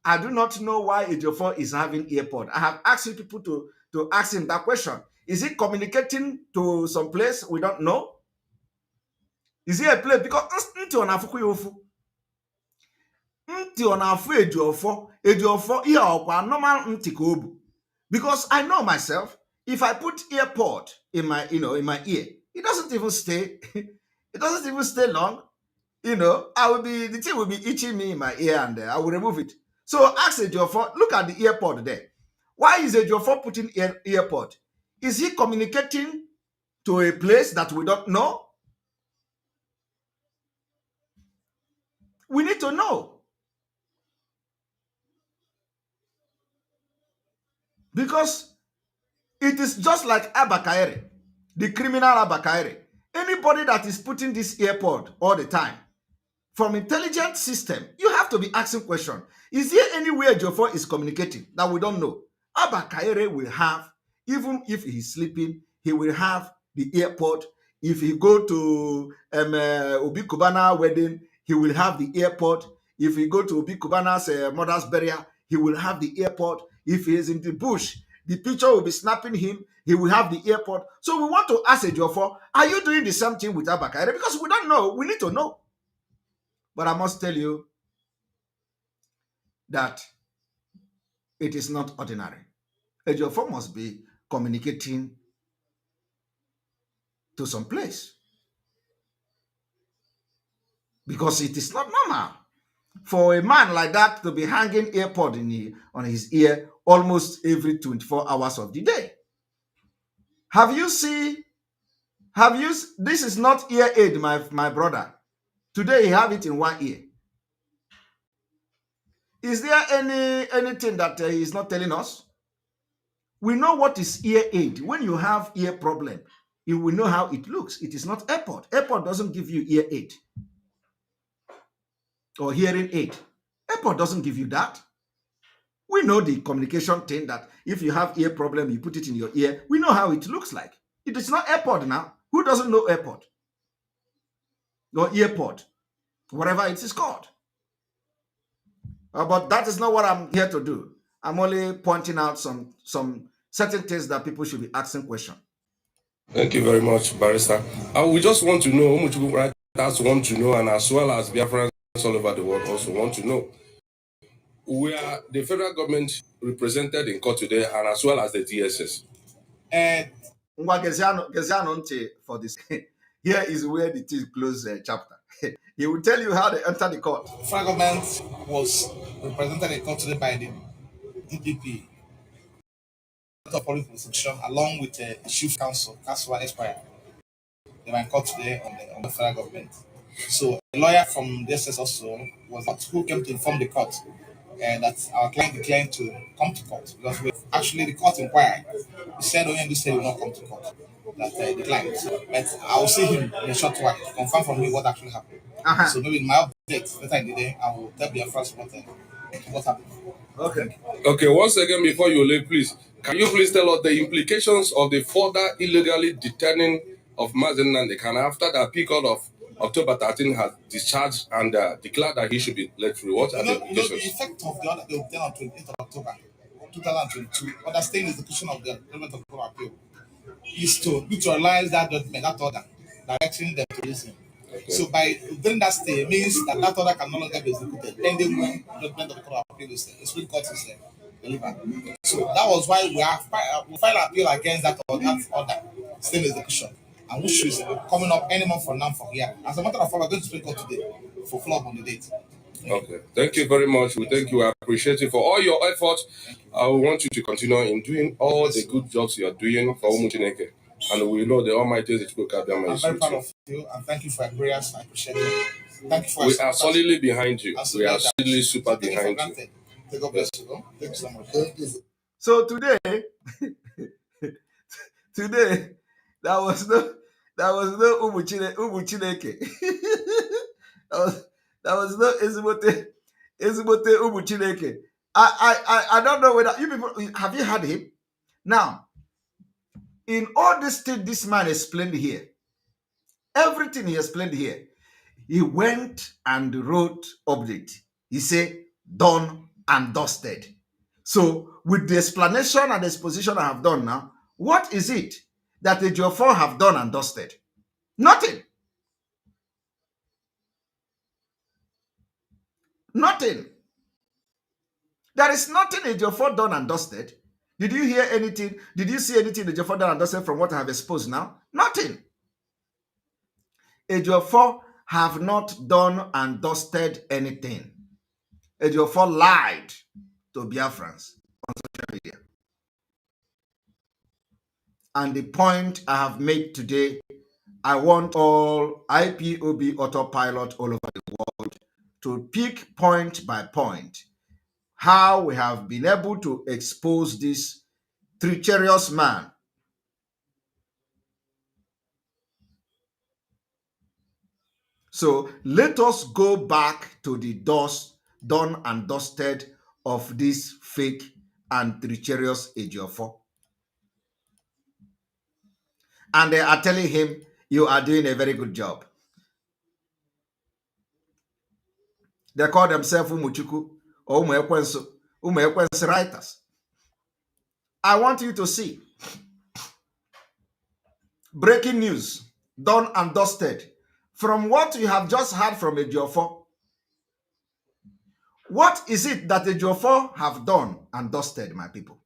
I do not know why Ejiofor is having earpod. I have asked people to ask him that question. Is he communicating to some place we don't know? Is he a place? Because normal because I know myself. If I put earpod in my, in my ear, it doesn't even stay. It doesn't even stay long. The thing will be itching me in my ear, and I will remove it. So ask Ejiofor, look at the earpod there. Why is Ejiofor putting earpod? Is he communicating to a place that we don't know? We need to know. Because it is just like Abakaire, the criminal Abakaire. Anybody that is putting this earpod all the time, from intelligent system, you have to be asking questions. Is there any way Ejiofor is communicating that we don't know? Abakaire will have, even if he's sleeping, he will have the earpod. If he go to Obi Kubana wedding, he will have the earpod. If he go to Obi Kubana's mother's burial, he will have the earpod. If he is in the bush, the picture will be snapping him. He will have the earpod. So we want to ask Ejiofor, are you doing the same thing with Abakaire? Because we don't know. We need to know. But I must tell you that it is not ordinary. Ejiofor must be communicating to some place. Because it is not normal for a man like that to be hanging earpod on his ear almost every 24 hours of the day. This is not ear aid, my brother. Today he have it in one ear. Is there anything that he is not telling us? We know what is ear aid. When you have ear problem, you will know how it looks. It is not AirPod. AirPod doesn't give you ear aid or hearing aid. AirPod doesn't give you that. We know the communication thing that if you have ear problem, you put it in your ear. We know how it looks like. It is not AirPod now. Who doesn't know AirPod? Or EarPod, whatever it is called. But that is not what I'm here to do. I'm only pointing out some certain things that people should be asking questions. Thank you very much, Barrister. We just want to know, how much people writers want to know, and as well as Biafrans all over the world also want to know. We are the federal government represented in court today, and as well as the DSS. For this. Here is where the thing close chapter. He will tell you how they enter the court. The federal government was represented in court today by the DPP, of Public Prosecution, along with the Chief Counsel, Kaswa Esquire. They were in court today on the federal government. So a lawyer from the SS also was that who came to inform the court that our client declined to come to court because actually the court inquired. He said Onyendu said he will not come to court. That declined. But I will see him in a short while to confirm from me what actually happened. So maybe in my update later in the day, I will tell the first what happened. Okay. Okay, once again, before you leave, please, can you please tell us the implications of the further illegally detaining of Mazi Nnamdi Kanu after the appeal court of October 13 has discharged and declared that he should be let free? What are the implications? The effect of the order they obtained on 28th of October 2022, understanding the execution of the judgment of the court of appeal, is to neutralize that judgment, that order, directing them to listen. Okay. So by doing that stay means that order can no longer be executed pending when judgment of the court of appeal is the Supreme Court is delivered. So that was why we filed appeal against that order, stay in execution. and which is coming up any month from now for here. As a matter of fact, we're going to speak on today for follow up on the date. Okay, thank you very much. We thank you. I appreciate you for all your efforts. I want you to continue in doing all the good jobs you are doing for Umuchineke. And we know the Almighty is I'm very proud of you, and thank you for your prayers. I appreciate it. Thank you for We are solidly behind you. We are solidly super behind you. God bless you. Thank you so much. So today, there was no Umu Chineke. There was no Ezimote Umu Chineke. I don't know whether you people have you heard him? Now, in all this thing this man explained here, everything he explained here, he went and wrote update. He said, done and dusted. So, with the explanation and exposition I have done now, what is it that Ejiofor have done and dusted? Nothing. Nothing. There is nothing Ejiofor done and dusted. Did you hear anything? Did you see anything Ejiofor done and dusted from what I have exposed now? Nothing. Ejiofor have not done and dusted anything. Ejiofor lied to Biafrans on social media. And the point I have made today, I want all IPOB autopilot all over the world to pick point by point how we have been able to expose this treacherous man. So let us go back to the dust done and dusted of this fake and treacherous Ejiofor. And they are telling him, you are doing a very good job. They call themselves Umuchuku or Umekwensu writers. I want you to see. Breaking news, done and dusted. From what you have just heard from Ejiofor, what is it that Ejiofor have done and dusted, my people?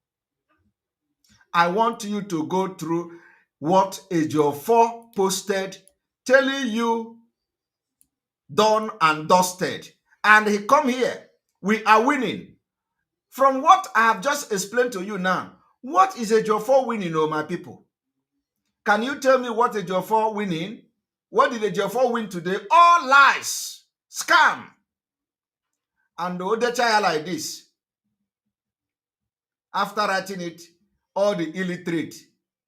I want you to go through what Ejiofor posted, telling you done and dusted. And he come here. We are winning. From what I have just explained to you now, what is Ejiofor winning, oh my people? Can you tell me what Ejiofor winning? What did Ejiofor win today? All lies, scam. And the other child like this, after writing it, all the illiterate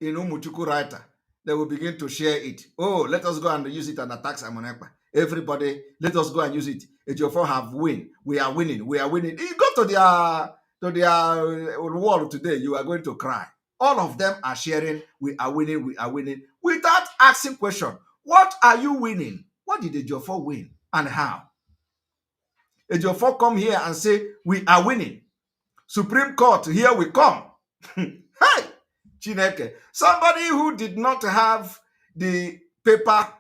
in Umuchuku writer, they will begin to share it. Oh, let us go and use it and attack Simonekpa. Everybody, let us go and use it. Ejiofor have win. We are winning. We are winning. You go to their wall today, you are going to cry. All of them are sharing, we are winning, without asking question. What are you winning? What did Ejiofor win and how? Ejiofor come here and say, we are winning. Supreme Court, here we come. Hey, Chineke. Somebody who did not have the paper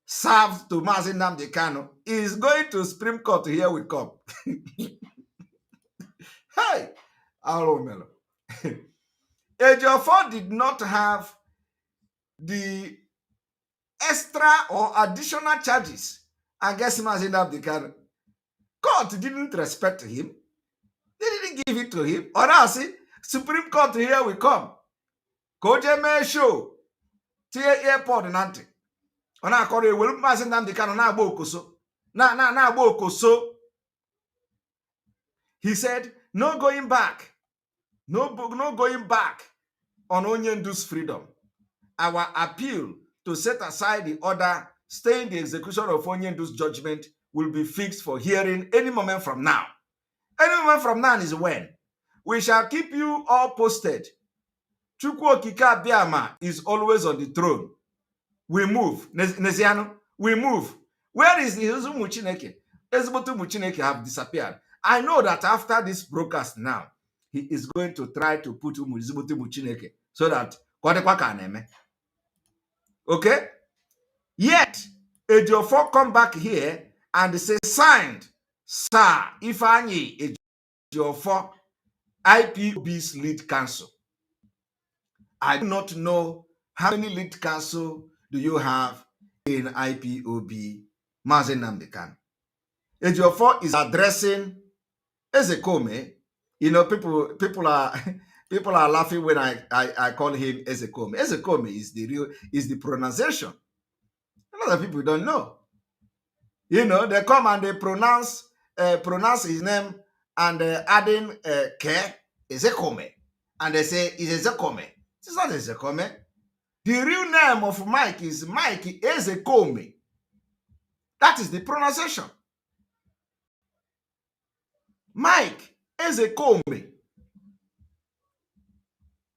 served to Mazi Nnamdi Kanu is going to Supreme Court, here we come. Hey, Aromelo. Ejiofor did not have the extra or additional charges against Mazi Nnamdi Kanu. Court didn't respect him. They didn't give it to him. Or now, see, Supreme Court, here we come. Koje me show. Tie airport nante. Ona akore ewelu Mazi Nnamdi Kanu na agba okoso. Na agba okoso. He said, no going back. No going back on Onyendu's freedom. Our appeal to set aside the order staying the execution of Onyendu's judgment will be fixed for hearing any moment from now. Any moment from now is when? We shall keep you all posted. Chukwu Okike Abiama is always on the throne. We move. Neziano, we move. Where is the Umu Chineke? Ezigbote Umu Chineke have disappeared. I know that after this broadcast now, he is going to try to put Ezigbote Umu Chineke so that Kwadekwa ka na-eme. Okay? Yet, Ejiofor come back here and say, signed, Sir Ifeanyi Ejiofor, IPOB's lead counsel. I do not know How many lead counsel do you have in IPOB? Mazi Nnamdi Kanu. Ejiofor is addressing Ezekome. You know, people are people are laughing when I call him Ezekome. Ezekome is the pronunciation. A lot of people don't know. You know, they come and they pronounce his name and adding ke Ezekome, and they say it's Ezekome. It's not Ezekome. The real name of Mike is Mike Ezekome. That is the pronunciation. Mike Ezekome.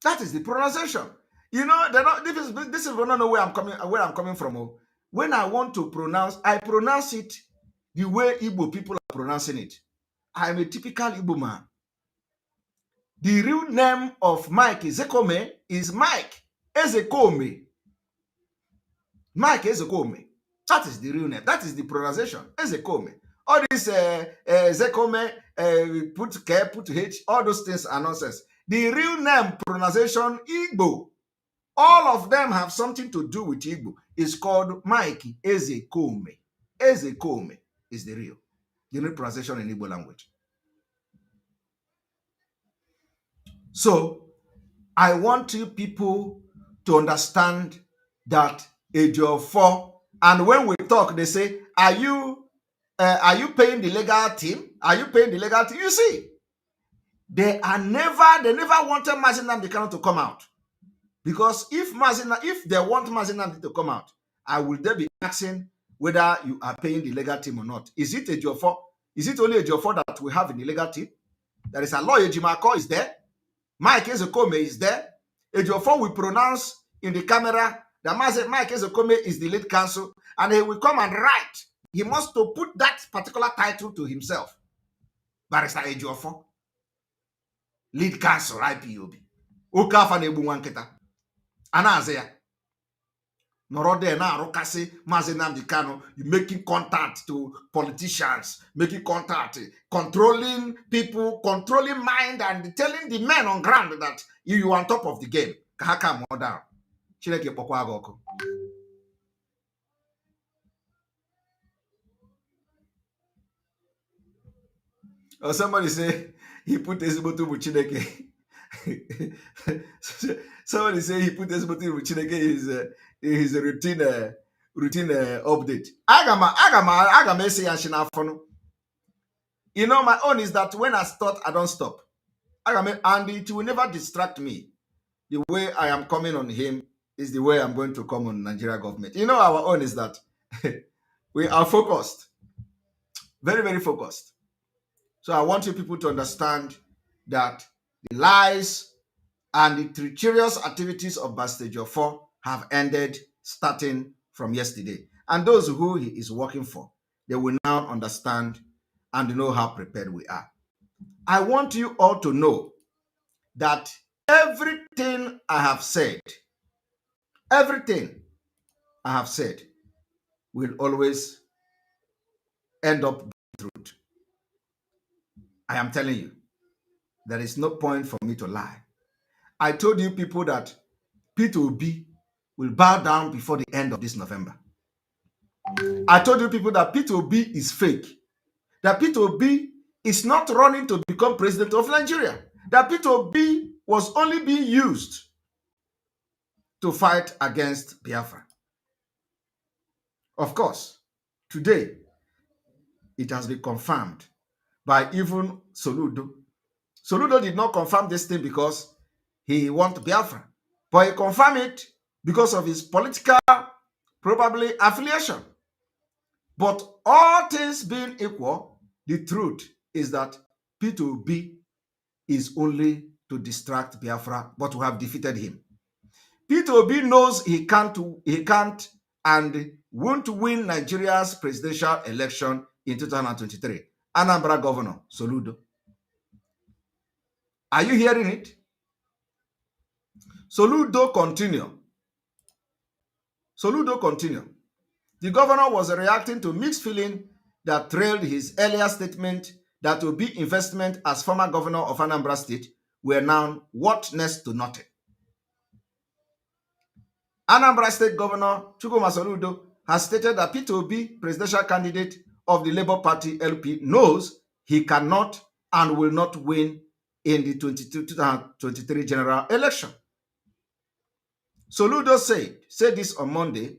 That is the pronunciation. You know, this is not know where I'm coming from. Oh. When I want to pronounce, I pronounce it the way Igbo people are pronouncing it. I'm a typical Igbo man. The real name of Mike Ezekome is Mike Ezekome. Mike Ezekome. That is the real name. That is the pronunciation. Ezekome. All this Ezekome, put K, put H, all those things are nonsense. The real name pronunciation, Igbo. All of them have something to do with Igbo. It's called Mike Ezekome. Ezekome is the real pronunciation in Igbo language. So, I want you people to understand that Ejiofor, and when we talk, they say, are you paying the legal team? Are you paying the legal team? You see, they never wanted Mazi Nnamdi Kanu to come out. Because if they want Mazi Nnamdi to come out, I will then be asking whether you are paying the legal team or not. Is it Ejiofor? Is it only Ejiofor that we have in the legal team? There is a lawyer, Ejimako is there. Mike Ezekome is there. Ejiofor will pronounce in the camera that Mike Ezekome is the lead counsel, and he will come and write. He must to put that particular title to himself. Barrister Ejiofor, lead counsel, IPOB. Okafa na-egbu nwa nkịta. Anaze ya. Nọrọ there na arụkasị Mazi Nnamdi Kanu, making contact to politicians, making contact, controlling people, controlling mind, and telling the men on ground that you are on top of the game. Ka ha come down. Chineke kpọkwa gị ọkụ. Or somebody say he put ezigbote ụmụ Chineke. Somebody say he put ezigbote ụmụ Chineke his routine update. Aga m ese ya nshi n'afọ. You know, my own is that when I start, I don't stop. And it will never distract me. The way I am coming on him is the way I'm going to come on Nigeria government. You know, our own is that we are focused. Very, very focused. So I want you people to understand that the lies and the treacherous activities of Barrister Ejiofor have ended starting from yesterday. And those who he is working for, they will now understand and know how prepared we are. I want you all to know that everything I have said will always end up being truth. I am telling you, there is no point for me to lie. I told you people that P2B will bow down before the end of this November. I told you people that P2B is fake. That P2B is not running to become president of Nigeria. That P2B was only being used to fight against Biafra. Of course, today, it has been confirmed by even Soludo. Soludo did not confirm this thing because he wants Biafra, but he confirmed it because of his political, probably, affiliation. But all things being equal, the truth is that P2B is only to distract Biafra, but we have defeated him. P2B knows he can't and won't win Nigeria's presidential election in 2023. Anambra Governor Soludo. Are you hearing it? Soludo continue. The governor was reacting to mixed feeling that trailed his earlier statement that Obi investment as former governor of Anambra State were now what next to nothing. Anambra State Governor Chukwuma Soludo has stated that Peter Obi, presidential candidate of the Labour Party LP, knows he cannot and will not win in the 2023 general election. Soludo said this on Monday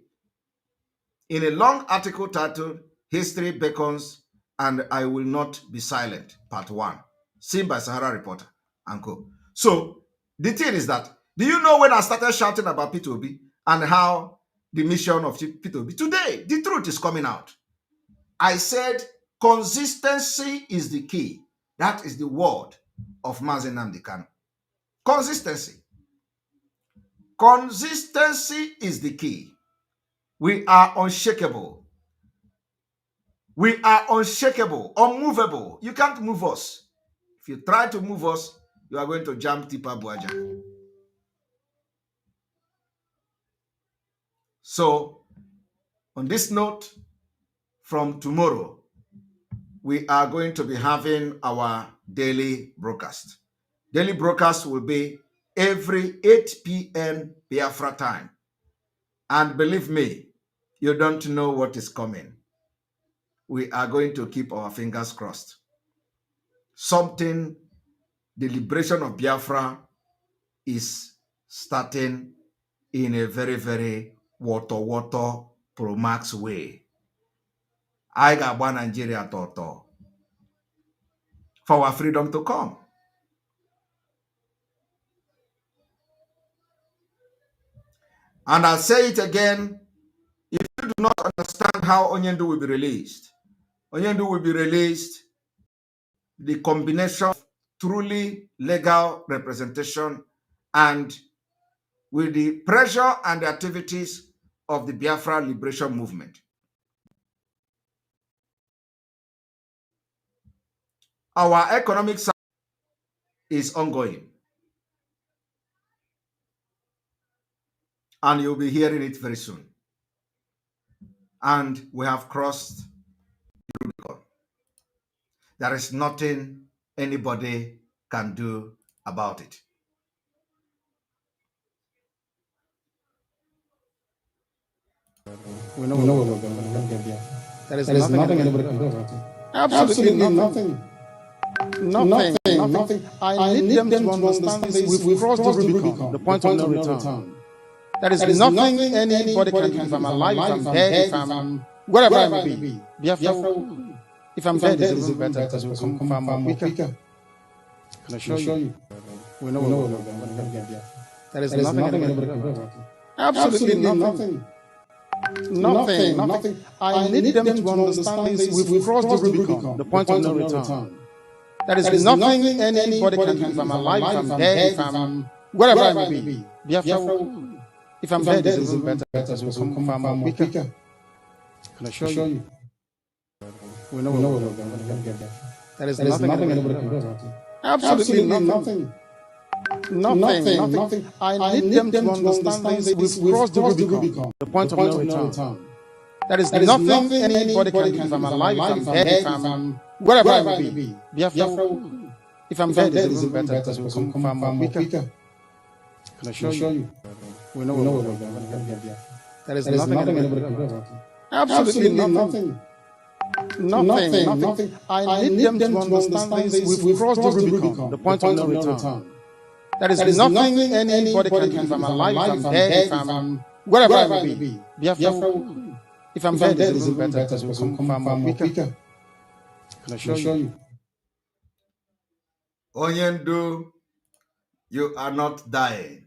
in a long article titled History Beckons and I Will Not Be Silent, Part 1, seen by Sahara Reporter and Co. So the thing is that, do you know when I started shouting about Peter Obi and how the mission of Peter Obi? Today, the truth is coming out. I said consistency is the key. That is the word of Mazi Nnamdi Kanu. Consistency. Consistency is the key. We are unshakable. We are unshakable, unmovable. You can't move us. If you try to move us, you are going to jam Tipa Buaja. So, on this note, from tomorrow, we are going to be having our daily broadcast. Daily broadcast will be every 8 p.m. Biafra time. And believe me, you don't know what is coming. We are going to keep our fingers crossed. Something, the liberation of Biafra is starting in a very, very water pro max way. I got one Nigeria toto for our freedom to come. And I'll say it again, if you do not understand how Onyendu will be released, Onyendu will be released the combination of truly legal representation and with the pressure and the activities of the Biafra Liberation Movement. Our economic side is ongoing. And you'll be hearing it very soon. And we have crossed the Rubicon. There is nothing anybody can do about it. We know what we're going to get there. There is nothing anybody can do about it. Absolutely nothing. Nothing. I need them to understand this. We've crossed the Rubicon, the point of no return. There is nothing anybody can do. If I'm alive, if I'm dead, if I'm wherever I may be. If I'm dead, it's even better because we'll come far more quicker. Can I show you? We know what we're going to get there. There is nothing anybody can do about it. Absolutely nothing. Nothing. I need them to understand this. We've crossed the Rubicon, the point of no return. There is nothing anybody can do. If I'm alive, if I'm dead, if I'm wherever I may be. If I'm dead, it's even better because we'll come far more quicker. Can I show you? We know what we're going to get there. There is nothing anybody can do about it. Absolutely nothing. I need them to understand this. We've crossed the Rubicon, the point of no return. There is nothing anybody can do. If I'm alive, if I'm dead, if I'm wherever I may be. If I'm dead, it's even better because we'll come far more quicker. Can I show you? We know what we're going to get there. There is nothing anybody can do about it. Absolutely nothing. I need them to understand this. We've crossed the Rubicon, the point of no return. There is nothing anybody can do. If I'm alive, if I'm dead, if I'm wherever I may be. If I'm dead, it's even better because we'll come far more quicker. Can I show you? Onyendu, you are not dying.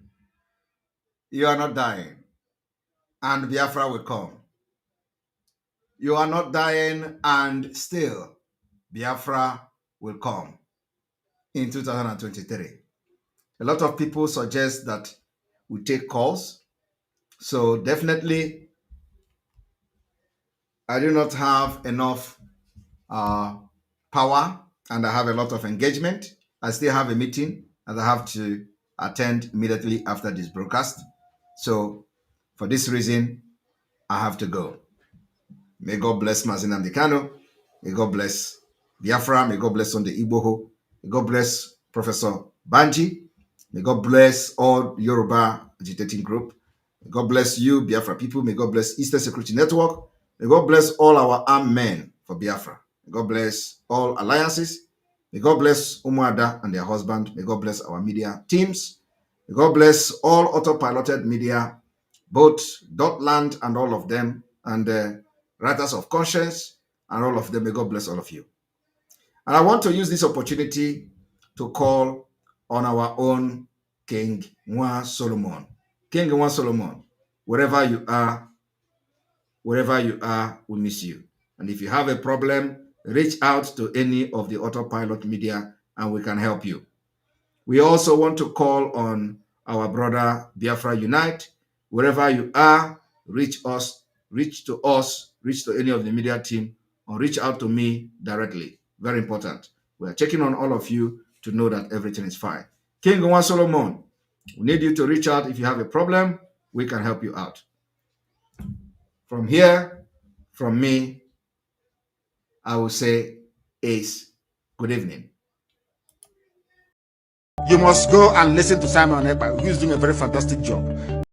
You are not dying. And Biafra will come. You are not dying, and still Biafra will come in 2023. A lot of people suggest that we take calls. So definitely, I do not have enough power, and I have a lot of engagement. I still have a meeting that I have to attend immediately after this broadcast. So for this reason, I have to go. May God bless Mazi Nnamdi Kanu. May God bless Biafra. May God bless Sunday Igboho. May God bless Professor Banji. May God bless all Yoruba agitating group. May God bless you, Biafra people. May God bless Eastern Security Network. May God bless all our armed men for Biafra. May God bless all alliances. May God bless Umuada and their husband. May God bless our media teams. May God bless all autopiloted media, both Dotland and all of them, and writers of conscience and all of them. May God bless all of you. And I want to use this opportunity to call on our own King Nwa Solomon. King Nwa Solomon, wherever you are, we miss you. And if you have a problem, reach out to any of the autopilot media and we can help you. We also want to call on our brother Biafra Unite. Wherever you are, reach to us, reach to any of the media team, or reach out to me directly. Very important. We are checking on all of you to know that everything is fine. King Nwa Solomon, we need you to reach out if you have a problem. We can help you out. From here, from me, I will say Ace. Good evening. You must go and listen to Simon Ekpa, who is doing a very fantastic job.